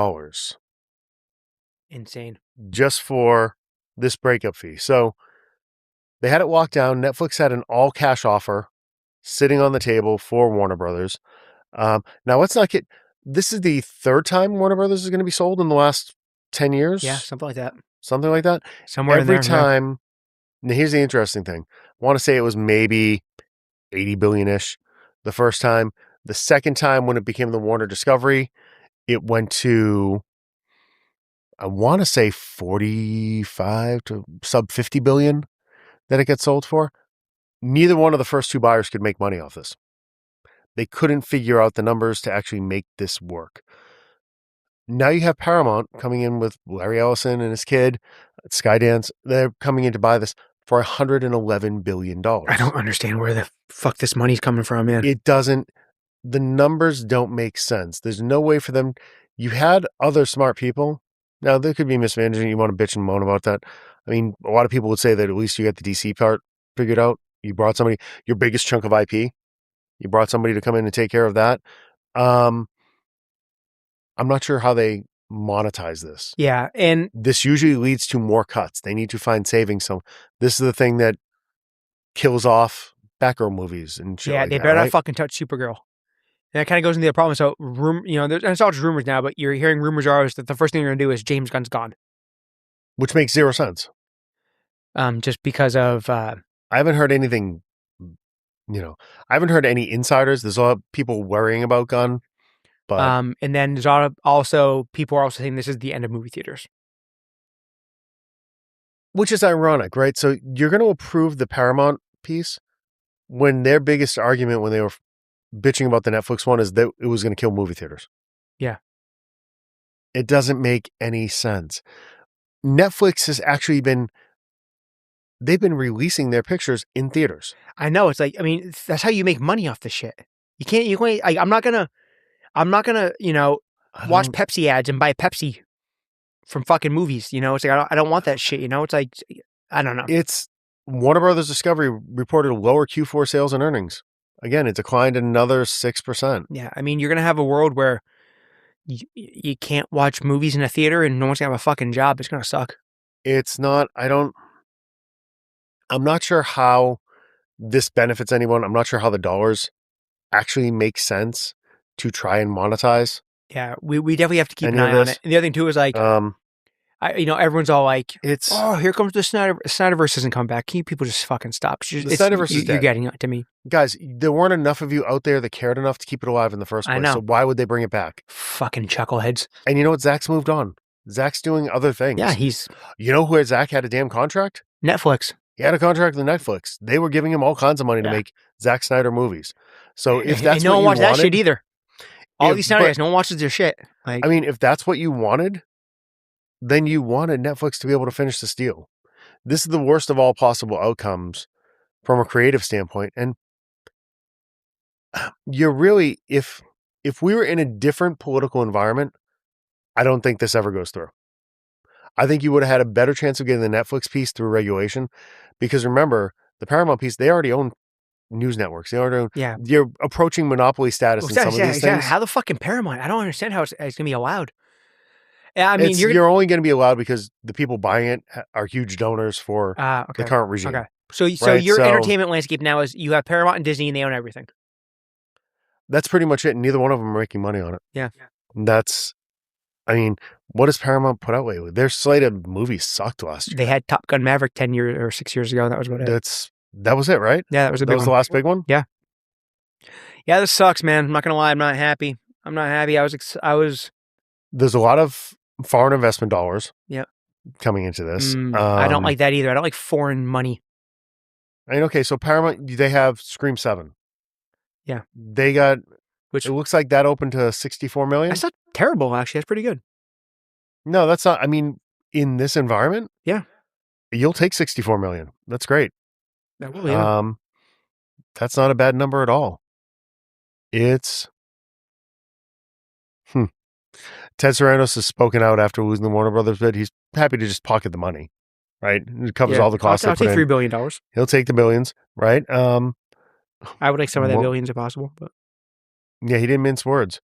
Speaker 1: Insane.
Speaker 2: Just for this breakup fee. So they had it locked down. Netflix had an all-cash offer sitting on the table for Warner Brothers. Now, let's not get... This is the third time Warner Brothers is going to be sold in the last 10 years?
Speaker 1: Yeah, something like that.
Speaker 2: Something like that?
Speaker 1: Somewhere
Speaker 2: Every
Speaker 1: in there,
Speaker 2: time... Now, here's the interesting thing. I want to say it was maybe 80 billion-ish the first time. The second time when it became the Warner Discovery, it went to, I want to say 45 to sub 50 billion that it gets sold for. Neither one of the first two buyers could make money off this. They couldn't figure out the numbers to actually make this work. Now you have Paramount coming in with Larry Ellison and his kid, Skydance. They're coming in to buy this for $111 billion.
Speaker 1: I don't understand where the fuck this money's coming from, man.
Speaker 2: It doesn't. The numbers don't make sense. There's no way for them. You had other smart people. Now, there could be mismanagement. You want to bitch and moan about that. I mean, a lot of people would say that at least you got the DC part figured out. You brought somebody, your biggest chunk of IP. You brought somebody to come in and take care of that. I'm not sure how they monetize this.
Speaker 1: Yeah, and
Speaker 2: this usually leads to more cuts. They need to find savings. So this is the thing that kills off Batgirl movies and shit.
Speaker 1: Yeah,
Speaker 2: like
Speaker 1: they
Speaker 2: that,
Speaker 1: better
Speaker 2: right?
Speaker 1: not fucking touch Supergirl. And that kind of goes into the problem. So, it's all just rumors now, but you're hearing rumors are always that the first thing you're going to do is James Gunn's gone.
Speaker 2: Which makes zero sense.
Speaker 1: Just because of...
Speaker 2: I haven't heard anything, I haven't heard any insiders. There's a lot of people worrying about Gunn. But,
Speaker 1: and then there's also, people are also saying this is the end of movie theaters.
Speaker 2: Which is ironic, right? So you're going to approve the Paramount piece when their biggest argument when they were bitching about the Netflix one is that it was going to kill movie theaters.
Speaker 1: Yeah.
Speaker 2: It doesn't make any sense. Netflix has actually they've been releasing their pictures in theaters.
Speaker 1: I know. It's like, I mean, that's how you make money off this shit. I'm not going to, watch Pepsi ads and buy Pepsi from fucking movies. It's like, I don't want that shit. It's like, I don't know.
Speaker 2: It's Warner Brothers Discovery reported lower Q4 sales and earnings. Again, it declined another 6%.
Speaker 1: Yeah. I mean, you're going to have a world where you can't watch movies in a theater and no one's gonna have a fucking job. It's gonna suck.
Speaker 2: It's not. I'm not sure how this benefits anyone. I'm not sure how the dollars actually make sense to try and monetize.
Speaker 1: Yeah, we definitely have to keep an eye on it. And the other thing too is like, everyone's all like, "Oh, here comes the Snyderverse isn't come back." Can you people just fucking stop? The
Speaker 2: Snyderverse is dead.
Speaker 1: You're getting to me,
Speaker 2: guys. There weren't enough of you out there that cared enough to keep it alive in the first place. I know. So why would they bring it back?
Speaker 1: Fucking chuckleheads.
Speaker 2: And you know what? Zach's moved on. Zach's doing other things.
Speaker 1: Yeah,
Speaker 2: You know where Zach had a damn contract?
Speaker 1: Netflix.
Speaker 2: He had a contract with Netflix. They were giving him all kinds of money to make Zack Snyder movies. So if that's
Speaker 1: no
Speaker 2: what
Speaker 1: one watched
Speaker 2: that
Speaker 1: shit either. All these Snyder guys, no one watches their shit. Like,
Speaker 2: I mean, if that's what you wanted, then you wanted Netflix to be able to finish this deal. This is the worst of all possible outcomes from a creative standpoint. And you're really, if we were in a different political environment, I don't think this ever goes through. I think you would have had a better chance of getting the Netflix piece through regulation, because remember, the Paramount piece, they already own news networks. They already own, you're approaching monopoly status in some of these things.
Speaker 1: How the fucking Paramount? I don't understand how it's going to be allowed. I mean,
Speaker 2: you're only going to be allowed because the people buying it are huge donors for the current regime.
Speaker 1: Okay. So your entertainment landscape now is you have Paramount and Disney and they own everything.
Speaker 2: That's pretty much it. Neither one of them are making money on it.
Speaker 1: Yeah.
Speaker 2: I mean, what does Paramount put out lately? Their slate of movies sucked last year.
Speaker 1: They had Top Gun Maverick 10 years or 6 years ago. And that was about it.
Speaker 2: That was it, right?
Speaker 1: Yeah, that was
Speaker 2: the last big one?
Speaker 1: Yeah. Yeah, this sucks, man. I'm not going to lie. I'm not happy. I was.
Speaker 2: There's a lot of foreign investment dollars.
Speaker 1: Yeah.
Speaker 2: Coming into this.
Speaker 1: I don't like that either. I don't like foreign money.
Speaker 2: I mean, okay, so Paramount, they have Scream 7.
Speaker 1: Yeah.
Speaker 2: They got, it looks like that opened to 64 million.
Speaker 1: That's not terrible, actually. That's pretty good.
Speaker 2: No, that's not, I mean, in this environment,
Speaker 1: yeah,
Speaker 2: you'll take 64 million. That's great.
Speaker 1: That will, yeah.
Speaker 2: That's not a bad number at all. It's, Ted Sarandos has spoken out after losing the Warner Brothers bid. He's happy to just pocket the money, right? It covers all the costs.
Speaker 1: I'll take $3 billion.
Speaker 2: He'll take the billions, right?
Speaker 1: I would like some of that billions if possible, but
Speaker 2: yeah, he didn't mince words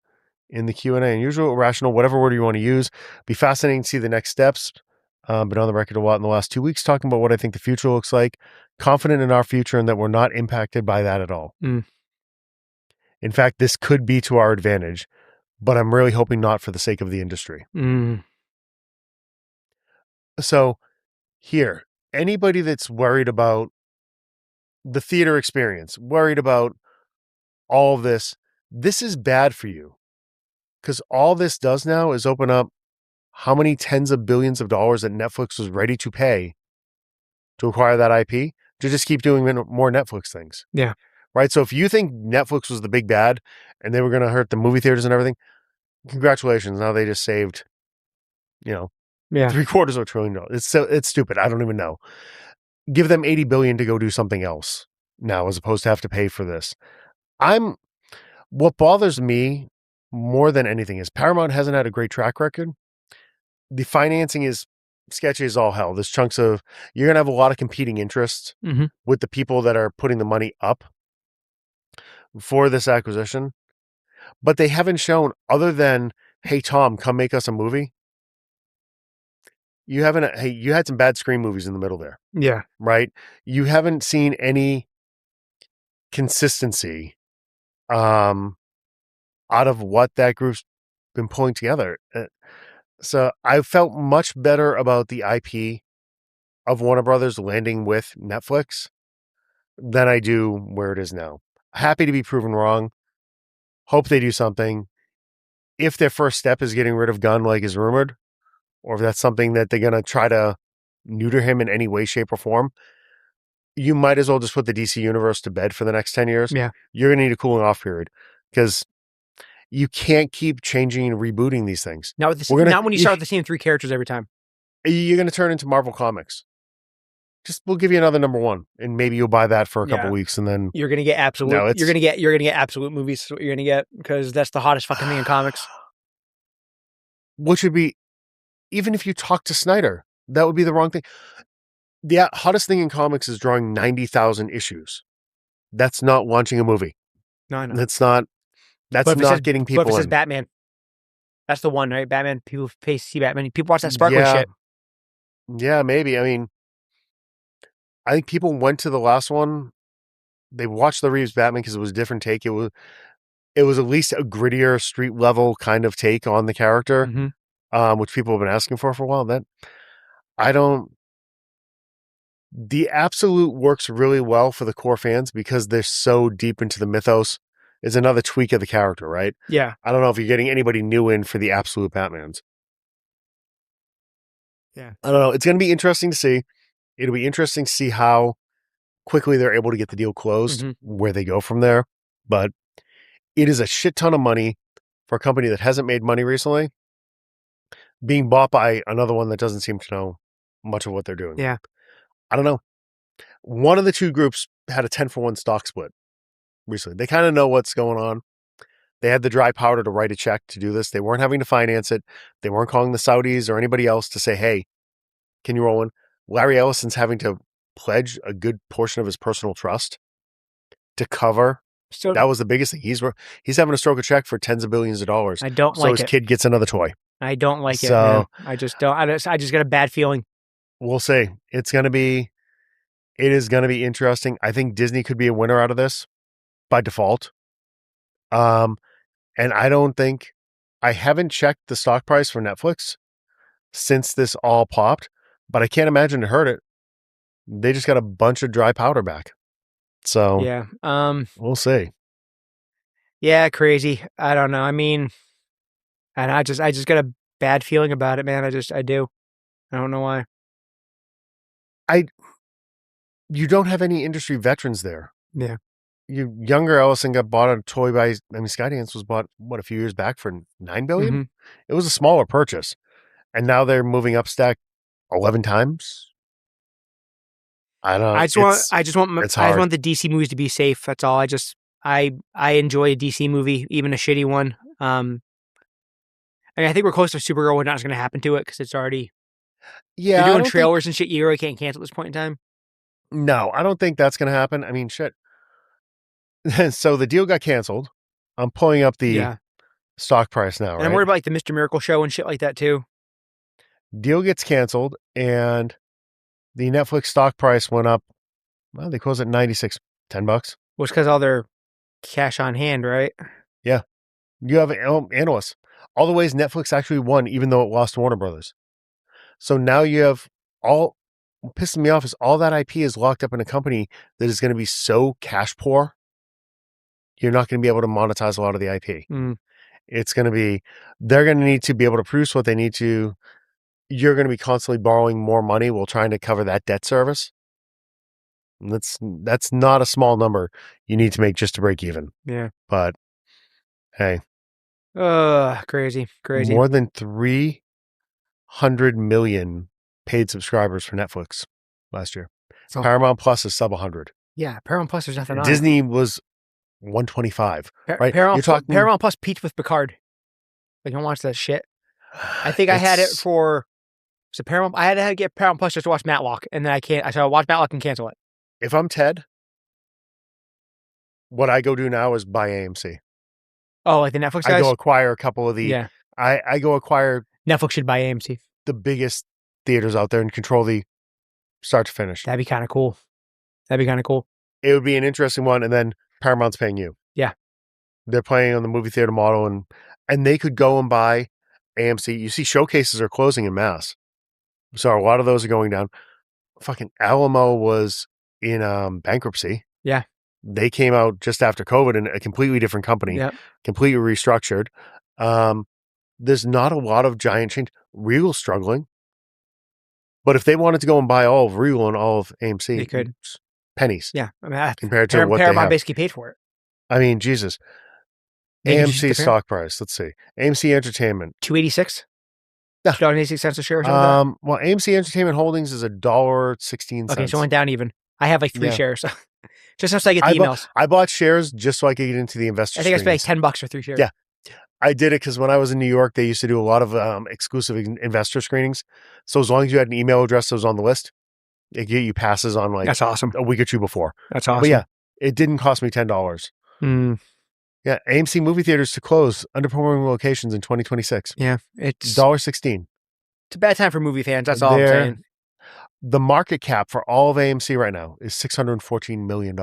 Speaker 2: in the Q&A. Unusual, irrational, whatever word you want to use. Be fascinating to see the next steps. Been on the record a lot in the last 2 weeks talking about what I think the future looks like. Confident in our future and that we're not impacted by that at all. In fact, this could be to our advantage, but I'm really hoping not for the sake of the industry. So here, anybody that's worried about the theater experience, worried about all of this is bad for you. Because all this does now is open up how many tens of billions of dollars that Netflix was ready to pay to acquire that IP to just keep doing more Netflix things.
Speaker 1: Yeah.
Speaker 2: Right? So if you think Netflix was the big bad and they were going to hurt the movie theaters and everything, congratulations. Now they just saved, $750 billion. It's stupid. I don't even know. Give them $80 billion to go do something else now, as opposed to have to pay for this. What bothers me more than anything is Paramount hasn't had a great track record. The financing is sketchy as all hell. There's chunks of, you're going to have a lot of competing interests with the people that are putting the money up for this acquisition. But they haven't shown, other than, hey, Tom, come make us a movie. You had some bad Scream movies in the middle there.
Speaker 1: Yeah.
Speaker 2: Right? You haven't seen any consistency out of what that group's been pulling together. So I felt much better about the IP of Warner Brothers landing with Netflix than I do where it is now. Happy to be proven wrong. Hope they do something. If their first step is getting rid of Gunn like is rumored, or if that's something that they're going to try to neuter him in any way, shape, or form, you might as well just put the DC universe to bed for the next 10 years.
Speaker 1: Yeah.
Speaker 2: You're going to need a cooling off period because you can't keep changing and rebooting these things.
Speaker 1: Not when you start with the same 3 characters every time.
Speaker 2: You're going to turn into Marvel Comics. We'll give you another number 1, and maybe you'll buy that for a couple weeks, and then
Speaker 1: you're going to get absolute. You're going to get absolute movies. Is what you're going to get, because that's the hottest fucking thing in comics.
Speaker 2: Which would be, even if you talk to Snyder, that would be the wrong thing. The hottest thing in comics is drawing 90,000 issues. That's not launching a movie.
Speaker 1: No, I know.
Speaker 2: That's not getting people in.
Speaker 1: But if it says Batman. That's the one, right? Batman. People pay to see Batman. People watch that sparkly shit.
Speaker 2: Yeah, maybe. I mean, I think people went to the last one. They watched the Reeves Batman because it was a different take. It was at least a grittier street level kind of take on the character, which people have been asking for a while. The Absolute works really well for the core fans because they're so deep into the mythos. It's another tweak of the character, right?
Speaker 1: Yeah.
Speaker 2: I don't know if you're getting anybody new in for the Absolute Batmans.
Speaker 1: Yeah.
Speaker 2: I don't know. It's going to be interesting to see. It'll be interesting to see how quickly they're able to get the deal closed, where they go from there. But it is a shit ton of money for a company that hasn't made money recently, being bought by another one that doesn't seem to know much of what they're doing.
Speaker 1: Yeah.
Speaker 2: I don't know. One of the two groups had a 10-for-1 stock split recently. They kind of know what's going on. They had the dry powder to write a check to do this. They weren't having to finance it. They weren't calling the Saudis or anybody else to say, hey, can you roll in? Larry Ellison's having to pledge a good portion of his personal trust to cover. So that was the biggest thing. He's having to stroke a check for tens of billions of dollars.
Speaker 1: I don't
Speaker 2: like it. So his kid gets another toy.
Speaker 1: I don't like it, man. I just don't. I just get a bad feeling.
Speaker 2: We'll see. It is going to be interesting. I think Disney could be a winner out of this by default. And I haven't checked the stock price for Netflix since this all popped, but I can't imagine it hurt it. They just got a bunch of dry powder back. So
Speaker 1: yeah,
Speaker 2: we'll see.
Speaker 1: Yeah, crazy. I don't know. I mean, and I just got a bad feeling about it, man. I do. I don't know why.
Speaker 2: You don't have any industry veterans there.
Speaker 1: Yeah.
Speaker 2: Younger Ellison got bought a toy by, Skydance was bought, a few years back for $9 billion? It was a smaller purchase. And now they're moving up stack 11 times. I don't know.
Speaker 1: I just want the DC movies to be safe. That's all. I enjoy a DC movie, even a shitty one. I think we're close to Supergirl. We're not going to happen to it because it's already.
Speaker 2: Yeah.
Speaker 1: They're doing trailers and shit. You really can't cancel at this point in time.
Speaker 2: No, I don't think that's going to happen. I mean, shit. So the deal got canceled. I'm pulling up the stock price now, right?
Speaker 1: And I'm worried about the Mr. Miracle show and shit like that too.
Speaker 2: Deal gets canceled and the Netflix stock price went up. Well, they closed at $96, $10.
Speaker 1: Well, it's because all their cash on hand, right?
Speaker 2: Yeah. You have analysts. All the ways Netflix actually won, even though it lost to Warner Brothers. So now you have what pissing me off is all that IP is locked up in a company that is going to be so cash poor. You're not going to be able to monetize a lot of the IP. It's going to be, they're going to need to be able to produce what they need to. You're going to be constantly borrowing more money while trying to cover that debt service. And that's not a small number you need to make just to break even.
Speaker 1: Yeah.
Speaker 2: But hey.
Speaker 1: Crazy.
Speaker 2: More than 300 million paid subscribers for Netflix last year. So, Paramount Plus is sub 100.
Speaker 1: Yeah, Paramount Plus, there's nothing on.
Speaker 2: Disney was 125. Right?
Speaker 1: Paramount Plus peaked with Picard. Like, don't watch that shit. I think I had it for Paramount. I had to get Paramount Plus just to watch Matlock, and then I started watch Matlock and cancel it.
Speaker 2: If I'm Ted, what I go do now is buy AMC.
Speaker 1: Oh, like the Netflix guys?
Speaker 2: I go acquire a couple of the. Yeah. I go acquire.
Speaker 1: Netflix should buy AMC.
Speaker 2: The biggest theaters out there and control the start to finish.
Speaker 1: That'd be kind of cool.
Speaker 2: It would be an interesting one, and then Paramount's paying you.
Speaker 1: Yeah.
Speaker 2: They're playing on the movie theater model, and they could go and buy AMC. You see showcases are closing in mass. So a lot of those are going down. Fucking Alamo was in bankruptcy.
Speaker 1: Yeah.
Speaker 2: They came out just after COVID in a completely different company, completely restructured. There's not a lot of giant change. Regal's struggling. But if they wanted to go and buy all of Regal and all of AMC,
Speaker 1: they could.
Speaker 2: Pennies.
Speaker 1: Yeah. I mean,
Speaker 2: compared to what
Speaker 1: Paramount
Speaker 2: they have.
Speaker 1: Basically paid for it.
Speaker 2: I mean, Jesus. AMC stock price. Let's see. AMC Entertainment.
Speaker 1: $2.86? $2.86 a share or something?
Speaker 2: Well, AMC Entertainment Holdings is $1.16.
Speaker 1: Okay, so it went down even. I have like 3 shares. Just so I get the emails.
Speaker 2: I bought shares just so I could get into the investor
Speaker 1: I think I spent like $10 for 3 shares.
Speaker 2: Yeah. I did it because when I was in New York, they used to do a lot of exclusive investor screenings. So as long as you had an email address that was on the list, they get you passes on like
Speaker 1: that's awesome.
Speaker 2: A week or two before.
Speaker 1: That's awesome.
Speaker 2: But yeah, it didn't cost me $10. Yeah, AMC movie theaters to close underperforming locations in 2026.
Speaker 1: Yeah, it's
Speaker 2: $1.16.
Speaker 1: It's a bad time for movie fans. That's all I'm saying.
Speaker 2: The market cap for all of AMC right now is $614 million.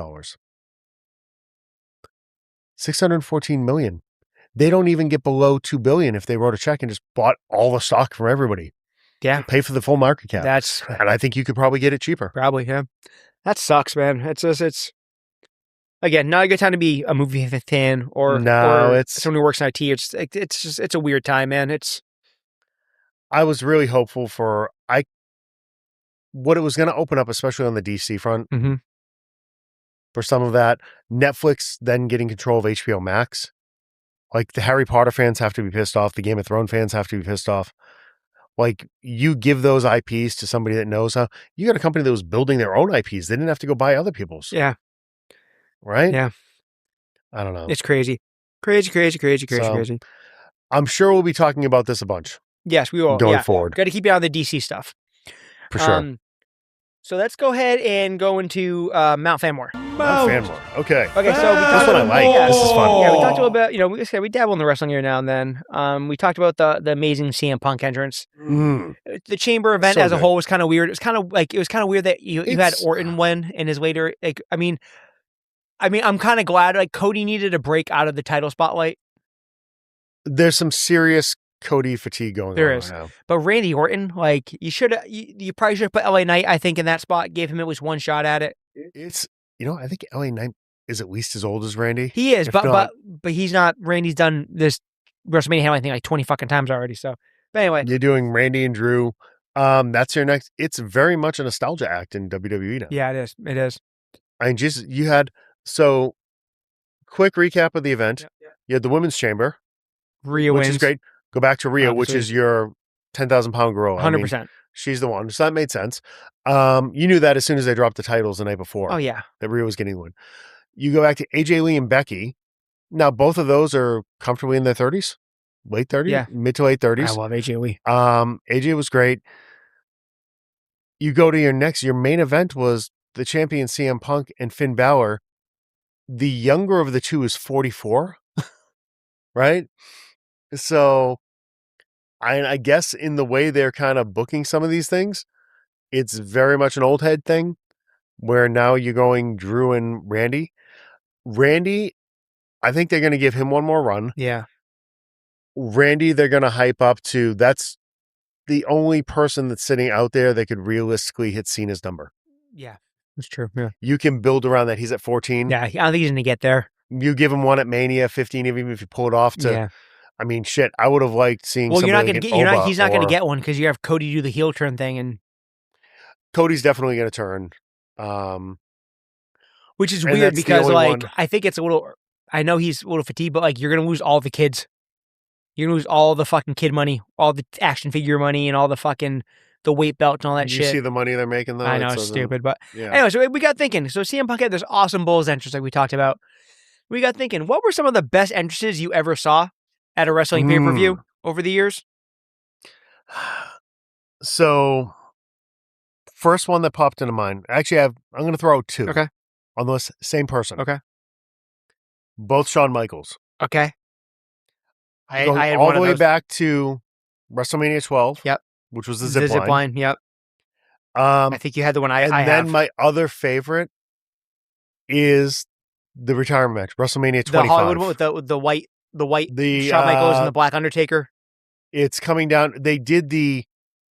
Speaker 2: $614 million. They don't even get below $2 billion if they wrote a check and just bought all the stock from everybody.
Speaker 1: Yeah,
Speaker 2: pay for the full market cap. And I think you could probably get it cheaper.
Speaker 1: Probably, yeah. That sucks, man. It's again not a good time to be a movie fan or
Speaker 2: it's
Speaker 1: someone who works in IT. It's a weird time, man.
Speaker 2: I was really hopeful for what it was going to open up, especially on the DC front.
Speaker 1: Mm-hmm.
Speaker 2: For some of that, Netflix then getting control of HBO Max. Like the Harry Potter fans have to be pissed off. The Game of Thrones fans have to be pissed off. Like you give those IPs to somebody that knows how. You got a company that was building their own IPs. They didn't have to go buy other people's.
Speaker 1: Yeah.
Speaker 2: Right?
Speaker 1: Yeah.
Speaker 2: I don't know.
Speaker 1: It's crazy. Crazy.
Speaker 2: I'm sure we'll be talking about this a bunch.
Speaker 1: Yes, we will.
Speaker 2: Going forward.
Speaker 1: Got to keep you on the DC stuff.
Speaker 2: For sure.
Speaker 1: So let's go ahead and go into Mount Fanmore.
Speaker 2: Mount Fanmore. Okay.
Speaker 1: Okay, so we talked
Speaker 2: about what I like.
Speaker 1: Yeah,
Speaker 2: this is fun.
Speaker 1: Yeah, we talked about, we dabble in the wrestling here now and then. We talked about the amazing CMPunk entrance. The chamber event as a whole was kind of weird. It was kind of weird that you had Orton win in his later, I'm kind of glad Cody needed a break out of the title spotlight.
Speaker 2: There's some serious Cody fatigue going on right now.
Speaker 1: But Randy Orton, you probably should have put LA Knight, I think, in that spot, gave him at least one shot at it.
Speaker 2: It's, I think LA Knight is at least as old as Randy.
Speaker 1: He is, but he's not. Randy's done this WrestleMania handle, I think, 20 fucking times already. So, but anyway.
Speaker 2: You're doing Randy and Drew. That's your next. It's very much a nostalgia act in WWE now.
Speaker 1: Yeah, it is. It is.
Speaker 2: I mean, you had, so quick recap of the event.
Speaker 1: Yeah.
Speaker 2: You had the Women's Chamber.
Speaker 1: Rhea
Speaker 2: which
Speaker 1: wins.
Speaker 2: Is great. Go back to Rhea,
Speaker 1: Obviously.
Speaker 2: Which is your 10,000 pound gorilla.
Speaker 1: 100%.
Speaker 2: She's the one. So that made sense. You knew that as soon as they dropped the titles the night before.
Speaker 1: Oh, yeah.
Speaker 2: That Rhea was getting the win. You go back to AJ Lee and Becky. Now, both of those are comfortably in their 30s, late 30s,
Speaker 1: yeah.
Speaker 2: mid to late 30s.
Speaker 1: I love AJ Lee.
Speaker 2: AJ was great. You go to your main event was the champion CM Punk and Finn Balor. The younger of the two is 44, right? So, I guess in the way they're kind of booking some of these things, it's very much an old head thing where now you're going Drew and Randy. Randy, I think they're going to give him one more run.
Speaker 1: Yeah.
Speaker 2: Randy, they're going to hype up to, that's the only person that's sitting out there that could realistically hit Cena's number.
Speaker 1: Yeah, that's true. Yeah.
Speaker 2: You can build around that. He's at 14.
Speaker 1: Yeah, I don't think he's going to get there.
Speaker 2: You give him one at Mania, 15, even if you pull it off to... Yeah. I mean, shit, I would have liked seeing
Speaker 1: you're not
Speaker 2: going to
Speaker 1: get, he's not going to get one because you have Cody do the heel turn thing. And
Speaker 2: Cody's definitely going to turn.
Speaker 1: Which is weird because, I think it's a little... I know he's a little fatigued, but, you're going to lose all the kids. You're going to lose all the fucking kid money, all the action figure money, and all the fucking... the weight belt and all that shit.
Speaker 2: You see the money they're making, though?
Speaker 1: I know, it's stupid, but... Yeah. Anyway, so we got thinking. So CM Punk had this awesome Bulls entrance like we talked about. We got thinking, what were some of the best entrances you ever saw at a wrestling pay-per-view over the years?
Speaker 2: So, first one that popped into mind. Actually, I'm going to throw out two.
Speaker 1: Okay.
Speaker 2: On the same person.
Speaker 1: Okay.
Speaker 2: Both Shawn Michaels.
Speaker 1: Okay.
Speaker 2: I had all the way back to WrestleMania 12.
Speaker 1: Yep.
Speaker 2: Which was the zip
Speaker 1: line. Yep. I think you had the one I have.
Speaker 2: And then my other favorite is the retirement match, WrestleMania 25.
Speaker 1: The Hollywood one with the white Shawn Michaels and the Black Undertaker.
Speaker 2: It's coming down. They did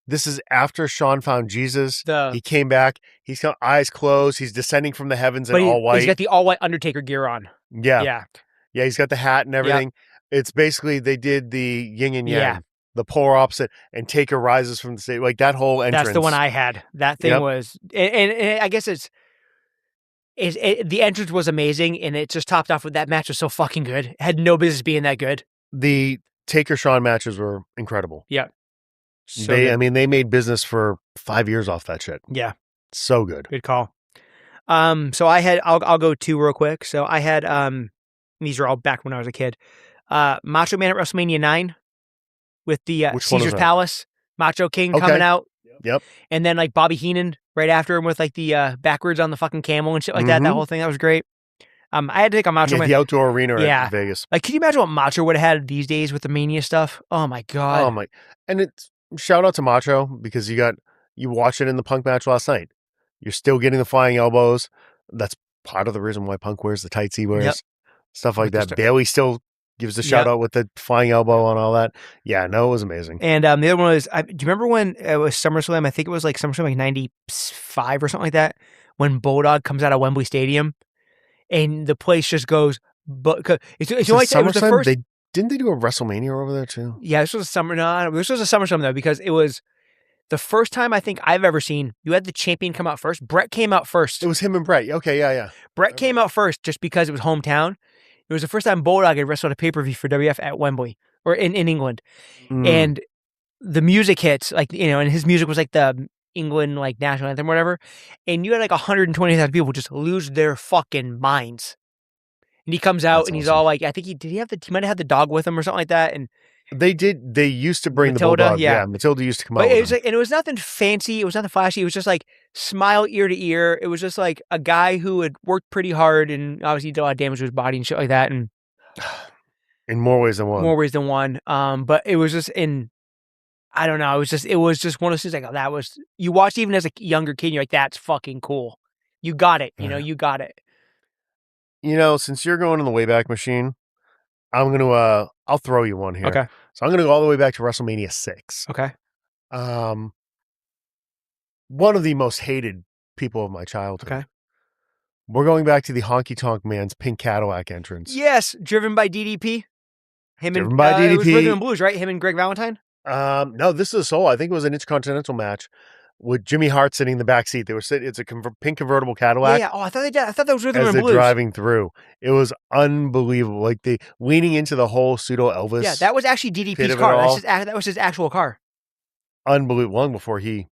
Speaker 2: this is after Shawn found Jesus. He came back. He's got eyes closed. He's descending from the heavens in all white.
Speaker 1: He's got the all white Undertaker gear on.
Speaker 2: Yeah.
Speaker 1: Yeah.
Speaker 2: Yeah, he's got the hat and everything. Yep. It's basically, they did the yin and yang. Yeah. The polar opposite, and Taker rises from the stage. Like that whole entrance.
Speaker 1: That's the one I had. That thing was, and I guess the entrance was amazing, and it just topped off with that match was so fucking good. It had no business being that good.
Speaker 2: The Taker Shawn matches were incredible.
Speaker 1: Yeah.
Speaker 2: They made business for 5 years off that shit.
Speaker 1: Yeah.
Speaker 2: So good.
Speaker 1: Good call. So I'll go two real quick. So I had, these are all back when I was a kid. Macho Man at WrestleMania 9 with the Caesar's Palace, Macho King coming out.
Speaker 2: Yep.
Speaker 1: And then Bobby Heenan right after him with the backwards on the fucking camel and shit like that. That whole thing, that was great. I had to take a Macho Man.
Speaker 2: The outdoor arena at Vegas.
Speaker 1: Like, can you imagine what Macho would have had these days with the Mania stuff? Oh my God.
Speaker 2: Oh my! And it's shout out to Macho because you watched it in the Punk match last night. You're still getting the flying elbows. That's part of the reason why Punk wears the tights he wears. Stuff like that. Bailey still gives the shout out with the flying elbow and all that. Yeah, no, it was amazing.
Speaker 1: And the other one was, do you remember when it was SummerSlam? I think it was like SummerSlam like 95 or something like that, when Bulldog comes out of Wembley Stadium and the place just goes, but it's like it was the first.
Speaker 2: Didn't they do a WrestleMania over there too?
Speaker 1: Yeah, this was a SummerSlam though, because it was the first time I think I've ever seen you had the champion come out first. Brett came out first.
Speaker 2: It was him and Brett. Okay, yeah.
Speaker 1: Brett came out first just because it was hometown. It was the first time Bulldog had wrestled a pay-per-view for WF at Wembley or in England. And the music hits, like, and his music was like the England like national anthem or whatever. And you had like 120,000 people just lose their fucking minds. And he comes out and he's all like, I think he might have had the dog with him or something like that. And
Speaker 2: they used to bring Matilda, the Bulldog. Yeah, Matilda used to come out.
Speaker 1: It was and it was nothing fancy. It was nothing flashy. It was just like smile ear to ear. It was just like a guy who had worked pretty hard and obviously did a lot of damage to his body and shit like that. And
Speaker 2: in more ways than one.
Speaker 1: But it was just I don't know. It was just one of those things like, that was, you watched even as a younger kid, you're like, that's fucking cool. You got it. You got it.
Speaker 2: Since you're going in the Wayback Machine, I'm going to, I'll throw you one here.
Speaker 1: Okay.
Speaker 2: So I'm going to go all the way back to WrestleMania 6.
Speaker 1: Okay.
Speaker 2: One of the most hated people of my childhood.
Speaker 1: Okay.
Speaker 2: We're going back to the Honky Tonk Man's pink Cadillac entrance.
Speaker 1: Yes. Driven by DDP.
Speaker 2: Driven by DDP.
Speaker 1: It was Rhythm and Blues, right? Him and Greg Valentine?
Speaker 2: No, this is a solo. I think it was an Intercontinental match with Jimmy Hart sitting in the back seat. They were sitting. It's a pink convertible Cadillac.
Speaker 1: Yeah. Oh, I thought that was Rhythm and Blues.
Speaker 2: As they're driving through, it was unbelievable. Like they leaning into the whole pseudo Elvis.
Speaker 1: Yeah, that was actually DDP's car. That was his actual car.
Speaker 2: Unbelievable. Long before he.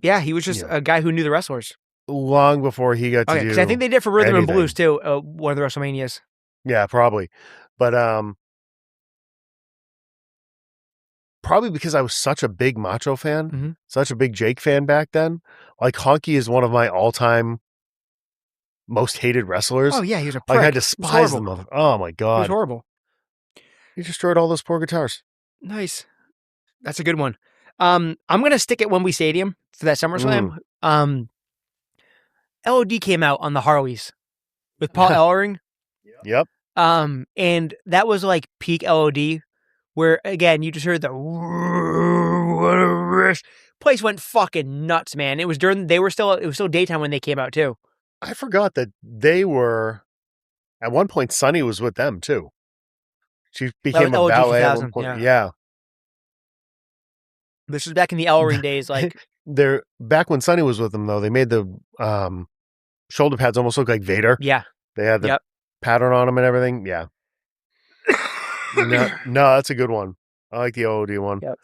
Speaker 1: Yeah, he was just a guy who knew the wrestlers.
Speaker 2: Long before he got to do.
Speaker 1: Because I think they did for Rhythm and Blues too. One of the WrestleManias.
Speaker 2: Yeah, probably, but probably because I was such a big Macho fan, such a big Jake fan back then. Like Honky is one of my all-time most hated wrestlers.
Speaker 1: Oh yeah, he was a prick.
Speaker 2: Like I despise them. Oh my God,
Speaker 1: he was horrible.
Speaker 2: He destroyed all those poor guitars.
Speaker 1: Nice, that's a good one. I'm gonna stick at Wembley Stadium for that SummerSlam. LOD came out on the Harleys with Paul Ellering.
Speaker 2: Yep.
Speaker 1: And that was like peak LOD. Where again, you just heard the place went fucking nuts, man. It was still daytime when they came out too.
Speaker 2: I forgot that they were at one point. Sunny was with them too. She became a valet at one point. Yeah.
Speaker 1: This was back in the Ellering days, like
Speaker 2: they're back when Sunny was with them though. They made the shoulder pads almost look like Vader.
Speaker 1: Yeah,
Speaker 2: they had the pattern on them and everything. Yeah. No, that's a good one. I like the OOD one.
Speaker 1: Yep.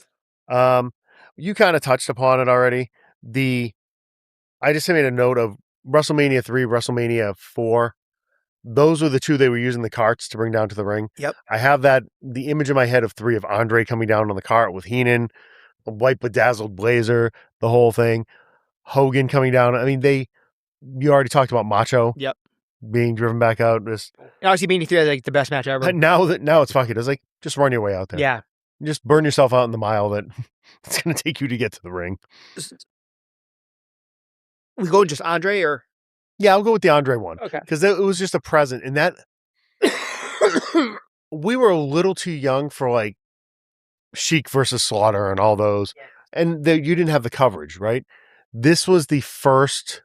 Speaker 2: You kind of touched upon it already. I just made a note of WrestleMania 3, WrestleMania 4. Those were the two they were using the carts to bring down to the ring.
Speaker 1: Yep.
Speaker 2: I have the image in my head of 3 of Andre coming down on the cart with Heenan, a white bedazzled blazer, the whole thing. Hogan coming down. I mean, you already talked about Macho.
Speaker 1: Yep.
Speaker 2: Being driven back out.
Speaker 1: Obviously, being through like the best match ever.
Speaker 2: Now it's fucking. It's like just run your way out there.
Speaker 1: Yeah,
Speaker 2: just burn yourself out in the mile that it's going to take you to get to the ring.
Speaker 1: We go just Andre or
Speaker 2: I'll go with the Andre one.
Speaker 1: Okay,
Speaker 2: because it was just a present, and that we were a little too young for like Sheik versus Slaughter and all those, and you didn't have the coverage, right? This was the first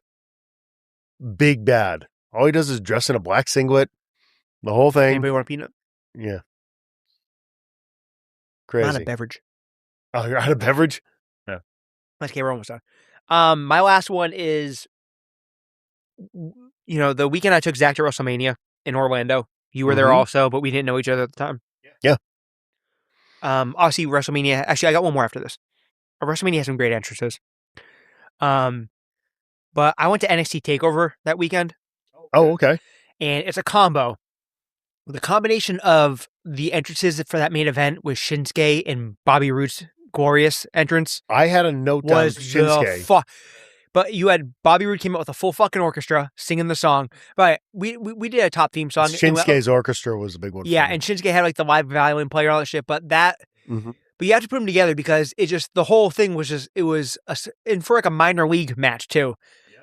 Speaker 2: big bad. All he does is dress in a black singlet, the whole thing.
Speaker 1: Anybody want a peanut?
Speaker 2: Yeah. Crazy.
Speaker 1: Not a beverage.
Speaker 2: Oh, you're out of beverage?
Speaker 1: Yeah. Okay, we're almost done. My last one is, the weekend I took Zach to WrestleMania in Orlando. You were there also, but we didn't know each other at the time.
Speaker 2: Yeah.
Speaker 1: Obviously, WrestleMania. Actually, I got one more after this. WrestleMania has some great entrances. But I went to NXT TakeOver that weekend.
Speaker 2: Oh, okay.
Speaker 1: And it's a combo. The combination of the entrances for that main event with Shinsuke and Bobby Roode's glorious entrance.
Speaker 2: I had a note down Shinsuke.
Speaker 1: But you had Bobby Roode came out with a full fucking orchestra singing the song. But we did a top theme song.
Speaker 2: Shinsuke's orchestra was a big one.
Speaker 1: Yeah, and Shinsuke had like the live violin player and all that shit. But you have to put them together because it just the whole thing was just and for like a minor league match too.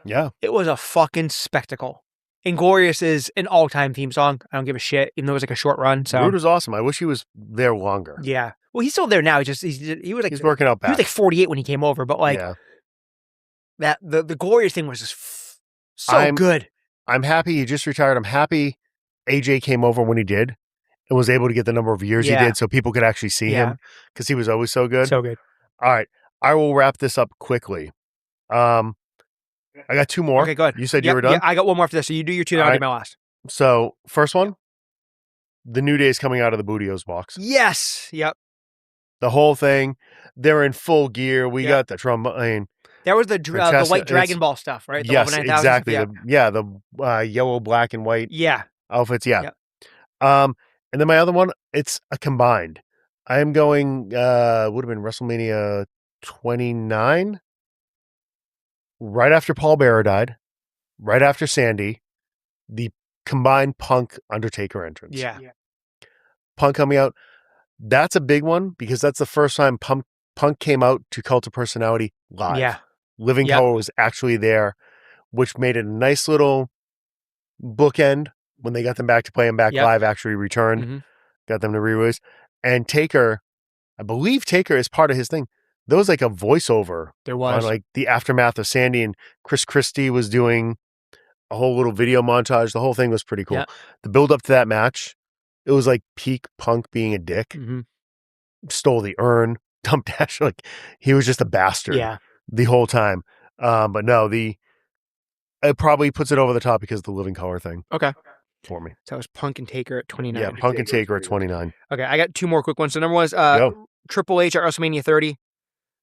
Speaker 2: Yeah,
Speaker 1: it was a fucking spectacle. Inglorious is an all-time theme song. I don't give a shit, even though it was like a short run. So
Speaker 2: Roode was awesome. I wish he was there longer.
Speaker 1: Yeah, well, he's still there now. He was like
Speaker 2: he's working out back.
Speaker 1: He was like 48 when he came over, but like that the Glorious thing was just so good.
Speaker 2: I'm happy he just retired. I'm happy AJ came over when he did and was able to get the number of years he did, so people could actually see him because he was always so good.
Speaker 1: So good.
Speaker 2: All right, I will wrap this up quickly. I got two more.
Speaker 1: Okay, go ahead.
Speaker 2: You said you were done?
Speaker 1: Yeah, I got one more after this. So you do your two, then I'll do my last.
Speaker 2: So, first one, the New Day is coming out of the Bootios box.
Speaker 1: Yes. Yep.
Speaker 2: The whole thing. They're in full gear. We got the trombone.
Speaker 1: That was the white Dragon Ball stuff, right? The
Speaker 2: yes, exactly. The yellow, black, and white outfits. Yeah. And then my other one, it's a combined. I am going, would have been WrestleMania 29. Right after Paul Bearer died, right after Sandy, the combined Punk Undertaker entrance.
Speaker 1: Yeah.
Speaker 2: Punk coming out. That's a big one because that's the first time Punk came out to Cult of Personality live.
Speaker 1: Yeah.
Speaker 2: Living Color was actually there, which made it a nice little bookend when they got them back to play him back live, actually returned, got them to re-release. And Taker, I believe Taker is part of his thing. There was like a voiceover.
Speaker 1: There was.
Speaker 2: On like the aftermath of Sandy, and Chris Christie was doing a whole little video montage. The whole thing was pretty cool. Yeah. The build up to that match, it was like peak Punk being a dick. Stole the urn, dumped Dash. Like he was just a bastard the whole time. But no, it probably puts it over the top because of the Living Color thing.
Speaker 1: Okay.
Speaker 2: For me.
Speaker 1: So it was Punk and Taker at 29.
Speaker 2: Yeah, Punk and Taker at 29.
Speaker 1: Okay, I got two more quick ones. So number one is Triple H at WrestleMania 30.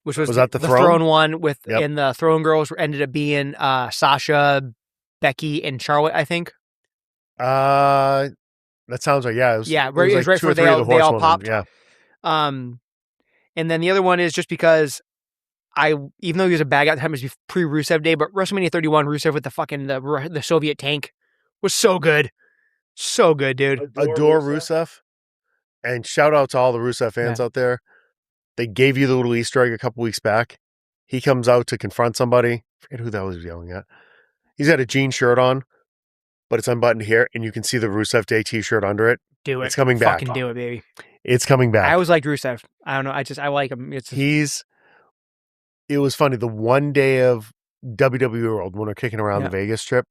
Speaker 1: Which was
Speaker 2: that the throne
Speaker 1: one with, and the Throne Girls ended up being Sasha, Becky, and Charlotte, I think.
Speaker 2: That sounds like, it was,
Speaker 1: it was right before they all popped.
Speaker 2: Yeah.
Speaker 1: And then the other one is just because even though he was a bad guy at the time, it was pre-Rusev Day, but WrestleMania 31, Rusev with the fucking, the Soviet tank was so good. So good, dude.
Speaker 2: Adore Rusev. And shout out to all the Rusev fans out there. They gave you the little Easter egg a couple weeks back. He comes out to confront somebody. I forget who that was yelling at. He's got a jean shirt on, but it's unbuttoned here, and you can see the Rusev Day t-shirt under it.
Speaker 1: Do it.
Speaker 2: It's coming back.
Speaker 1: Fucking do it, baby.
Speaker 2: It's coming back.
Speaker 1: I always liked Rusev. I don't know. I like him.
Speaker 2: It was funny. The one day of WWE World when we're kicking around the Vegas trip,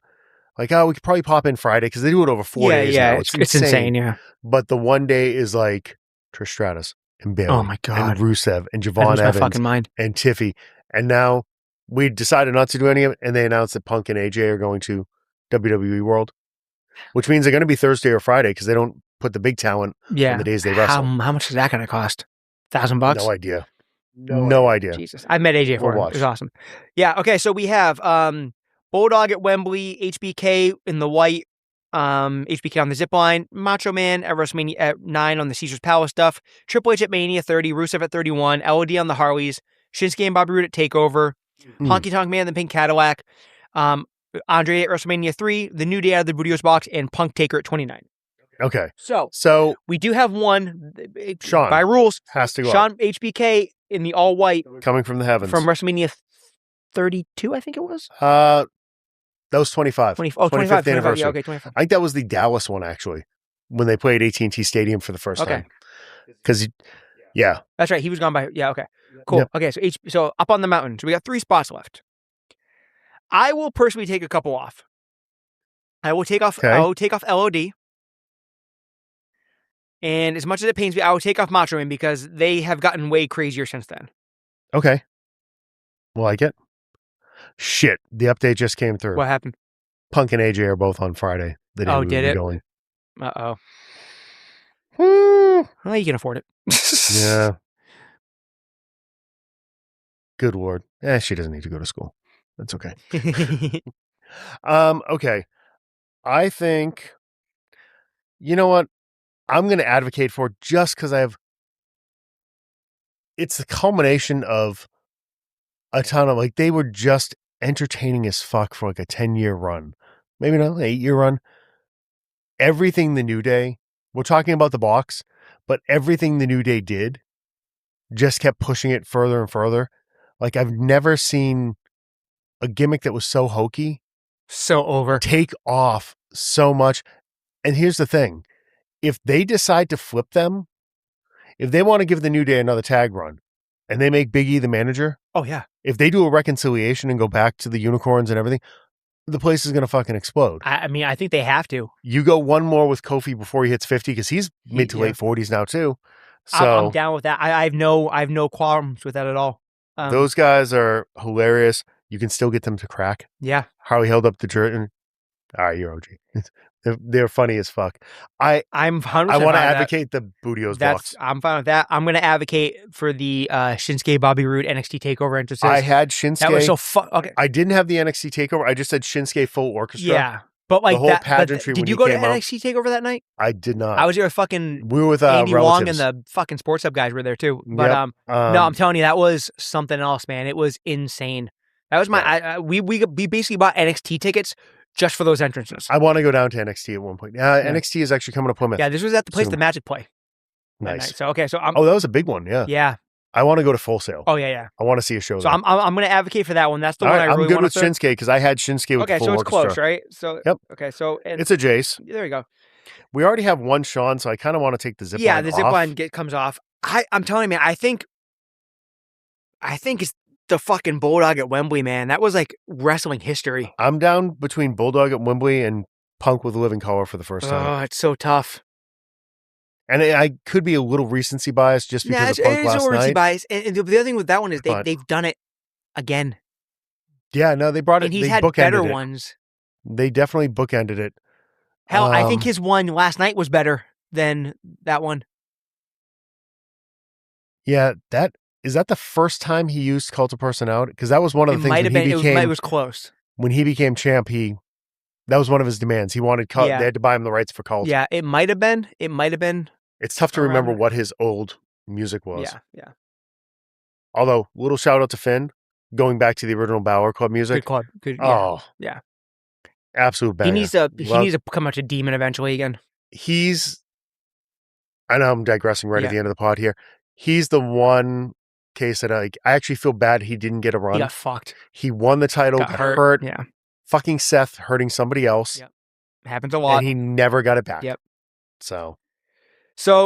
Speaker 2: like, we could probably pop in Friday because they do it over 4 days now. It's insane.
Speaker 1: Yeah.
Speaker 2: But the one day is like Trish Stratus and Bayley,
Speaker 1: oh my God,
Speaker 2: and Rusev and Javon Evans and Tiffy. And now we decided not to do any of it, and they announced that Punk and AJ are going to WWE World, which means they're going to be Thursday or Friday because they don't put the big talent on the days they wrestle.
Speaker 1: How much is that going to cost? $1,000?
Speaker 2: No idea. No idea.
Speaker 1: Jesus, I met AJ for it. It was awesome. Yeah. Okay. So we have Bulldog at Wembley, HBK in the white. HBK on the zip line, Macho Man at WrestleMania at 9 on the Caesar's Palace stuff, Triple H at Mania 30, Rusev at 31, LOD on the Harleys, Shinsuke and Bobby Roode at TakeOver, Honky Tonk Man the Pink Cadillac, Andre at WrestleMania 3, The New Day out of the Bootios box, and Punk Taker at 29.
Speaker 2: Okay.
Speaker 1: So we do have one,
Speaker 2: Sean,
Speaker 1: by rules,
Speaker 2: has to go
Speaker 1: Sean HBK in the all white.
Speaker 2: Coming from the heavens.
Speaker 1: From WrestleMania 32, I think it was?
Speaker 2: That was 25.
Speaker 1: 25th
Speaker 2: anniversary.
Speaker 1: Yeah, okay, 25.
Speaker 2: I think that was the Dallas one, actually, when they played AT&T Stadium for the first time. Because,
Speaker 1: That's right. He was gone by... Yeah, okay. Cool. Yep. Okay, so up on the mountain. So we got 3 spots left. I will personally take a couple off. I will take off LOD. And as much as it pains me, I will take off Macho Man because they have gotten way crazier since then.
Speaker 2: Okay. Like it. Shit, the update just came through.
Speaker 1: What happened?
Speaker 2: Punk and AJ are both on Friday.
Speaker 1: Did it? Going. Uh-oh. Well, you can afford it.
Speaker 2: Yeah. Good Lord. She doesn't need to go to school. That's okay. Okay. I think, you know what? I'm going to advocate for just because it's the culmination of a ton of, like, they were just entertaining as fuck for like a 10-year run. Maybe not an 8-year run. Everything the New Day, we're talking about the box, but everything the New Day did just kept pushing it further and further. Like, I've never seen a gimmick that was so hokey,
Speaker 1: so over,
Speaker 2: take off so much. And here's the thing. If they decide to flip them, if they want to give the New Day another tag run and they make Big E the manager.
Speaker 1: Oh, yeah.
Speaker 2: If they do a reconciliation and go back to the unicorns and everything, the place is going to fucking explode.
Speaker 1: I mean, I think they have to.
Speaker 2: You go one more with Kofi before he hits 50 because he's mid to late 40s now too. So
Speaker 1: I'm down with that. I have no qualms with that at all.
Speaker 2: Those guys are hilarious. You can still get them to crack.
Speaker 1: Yeah.
Speaker 2: Harley held up the jersey. All right, you're OG. They're funny as fuck. I'm 100%. I want to advocate the Buyout box.
Speaker 1: I'm fine with that. I'm going to advocate for the Shinsuke Bobby Roode NXT Takeover entrances.
Speaker 2: I had Shinsuke. That
Speaker 1: was so fun. Okay.
Speaker 2: I didn't have the NXT Takeover. I just said Shinsuke full orchestra.
Speaker 1: Yeah, but like
Speaker 2: the whole pageantry.
Speaker 1: Did you go to NXT Takeover that night?
Speaker 2: I did not.
Speaker 1: I was there with fucking.
Speaker 2: We were with
Speaker 1: Andy
Speaker 2: relatives.
Speaker 1: Wong and the fucking Sports Hub guys were there too. But no, I'm telling you, that was something else, man. It was insane. That was my. We basically bought NXT tickets just for those entrances.
Speaker 2: I want to go down to NXT at one point. NXT is actually coming to Plymouth.
Speaker 1: Yeah, this was at the place the Magic play.
Speaker 2: Nice.
Speaker 1: So okay, so
Speaker 2: that was a big one. Yeah.
Speaker 1: Yeah.
Speaker 2: I want to go to Full Sail.
Speaker 1: Oh yeah.
Speaker 2: I want to see a show.
Speaker 1: So
Speaker 2: there.
Speaker 1: I'm going to advocate for that one. That's the one I really want to.
Speaker 2: I'm good with Shinsuke because I had Shinsuke with
Speaker 1: okay,
Speaker 2: full
Speaker 1: so it's
Speaker 2: orchestra.
Speaker 1: close, right? So
Speaker 2: yep.
Speaker 1: Okay, so
Speaker 2: it's a Jace.
Speaker 1: There we go.
Speaker 2: We already have one Sean, so I kind of want to take the zip line.
Speaker 1: Yeah, the zip line comes off. I'm telling you, man. I think it's the fucking Bulldog at Wembley, man. That was like wrestling history.
Speaker 2: I'm down between Bulldog at Wembley and Punk with a living color for the first time.
Speaker 1: Oh, it's so tough.
Speaker 2: And I could be a little recency bias just because of Punk last night.
Speaker 1: It's a recency bias. And the other thing with that one is they've done it again.
Speaker 2: Yeah, no, they brought it.
Speaker 1: And he's had better ones.
Speaker 2: They definitely bookended it.
Speaker 1: Hell, I think his one last night was better than that one.
Speaker 2: Yeah, is that the first time he used Cult of Personality? Because that was one of the things when he became.
Speaker 1: It was close.
Speaker 2: When he became champ, that was one of his demands. He wanted Cult.
Speaker 1: Yeah.
Speaker 2: They had to buy him the rights for Cult.
Speaker 1: Yeah, it might have been.
Speaker 2: It's tough to remember what his old music was.
Speaker 1: Yeah.
Speaker 2: Although, little shout out to Finn, going back to the original Balor Club music.
Speaker 1: Good club. Good. Yeah.
Speaker 2: Absolute banger.
Speaker 1: He needs to come out to Demon eventually again.
Speaker 2: I know I'm digressing right at the end of the pod here. He's the one case that I actually feel bad he didn't get a run.
Speaker 1: He got fucked.
Speaker 2: He won the title, got hurt.
Speaker 1: Yeah.
Speaker 2: Fucking Seth hurting somebody else.
Speaker 1: Yep. Happens a lot.
Speaker 2: And he never got it back.
Speaker 1: Yep.
Speaker 2: So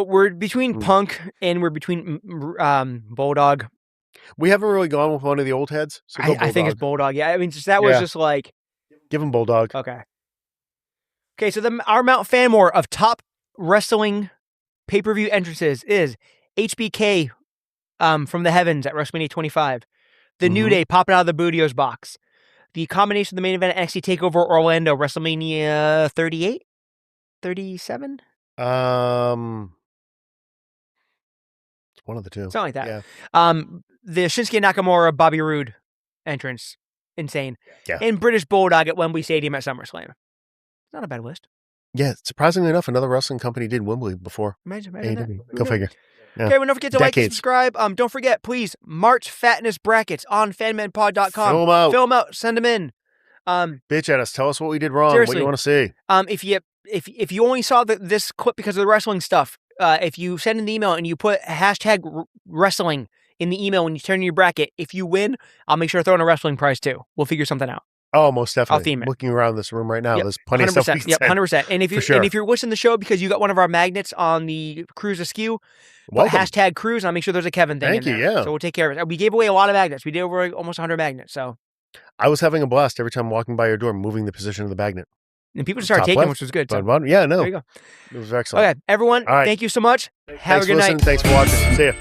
Speaker 1: we're between Punk and we're between Bulldog.
Speaker 2: We haven't really gone with one of the old heads. So
Speaker 1: I think it's Bulldog. Yeah, I mean, that was just like...
Speaker 2: Give him Bulldog.
Speaker 1: Okay, so our Mount Fanmore of top wrestling pay-per-view entrances is HBK from the heavens at WrestleMania 25. The New Day popping out of the Budios box. The combination of the main event NXT TakeOver Orlando, WrestleMania 38? 37?
Speaker 2: It's one of the two.
Speaker 1: Something like that.
Speaker 2: Yeah.
Speaker 1: The Shinsuke Nakamura Bobby Roode entrance. Insane.
Speaker 2: Yeah.
Speaker 1: And British Bulldog at Wembley Stadium at SummerSlam. Not a bad list.
Speaker 2: Yeah, surprisingly enough, another wrestling company did Wembley before.
Speaker 1: Imagine that.
Speaker 2: Go figure. Yeah.
Speaker 1: Okay, well, don't forget to like and subscribe. Don't forget, please, March Fatness brackets on fanmenpod.com. Fill them out. Send them in.
Speaker 2: Bitch at us. Tell us what we did wrong.
Speaker 1: Seriously.
Speaker 2: What you want to see.
Speaker 1: If you only saw this clip because of the wrestling stuff, if you send an email and you put hashtag wrestling in the email when you turn in your bracket, if you win, I'll make sure to throw in a wrestling prize too. We'll figure something out.
Speaker 2: Oh, most definitely.
Speaker 1: I'll theme it.
Speaker 2: Looking around this room right now, there's plenty of stuff we can
Speaker 1: 100%. And if you're listening to the show because you got one of our magnets on the Cruise Askew, hashtag Cruise, and I'll make sure there's a Kevin thing in there.
Speaker 2: Yeah.
Speaker 1: So we'll take care of it. We gave away a lot of magnets. We did over almost 100 magnets. So
Speaker 2: I was having a blast every time walking by your door, moving the position of the magnet.
Speaker 1: And people started taking, which was good. So.
Speaker 2: Yeah, no.
Speaker 1: There you go.
Speaker 2: It was excellent.
Speaker 1: Okay, everyone, thank you so much. Have a good night.
Speaker 2: Thanks for watching. See ya.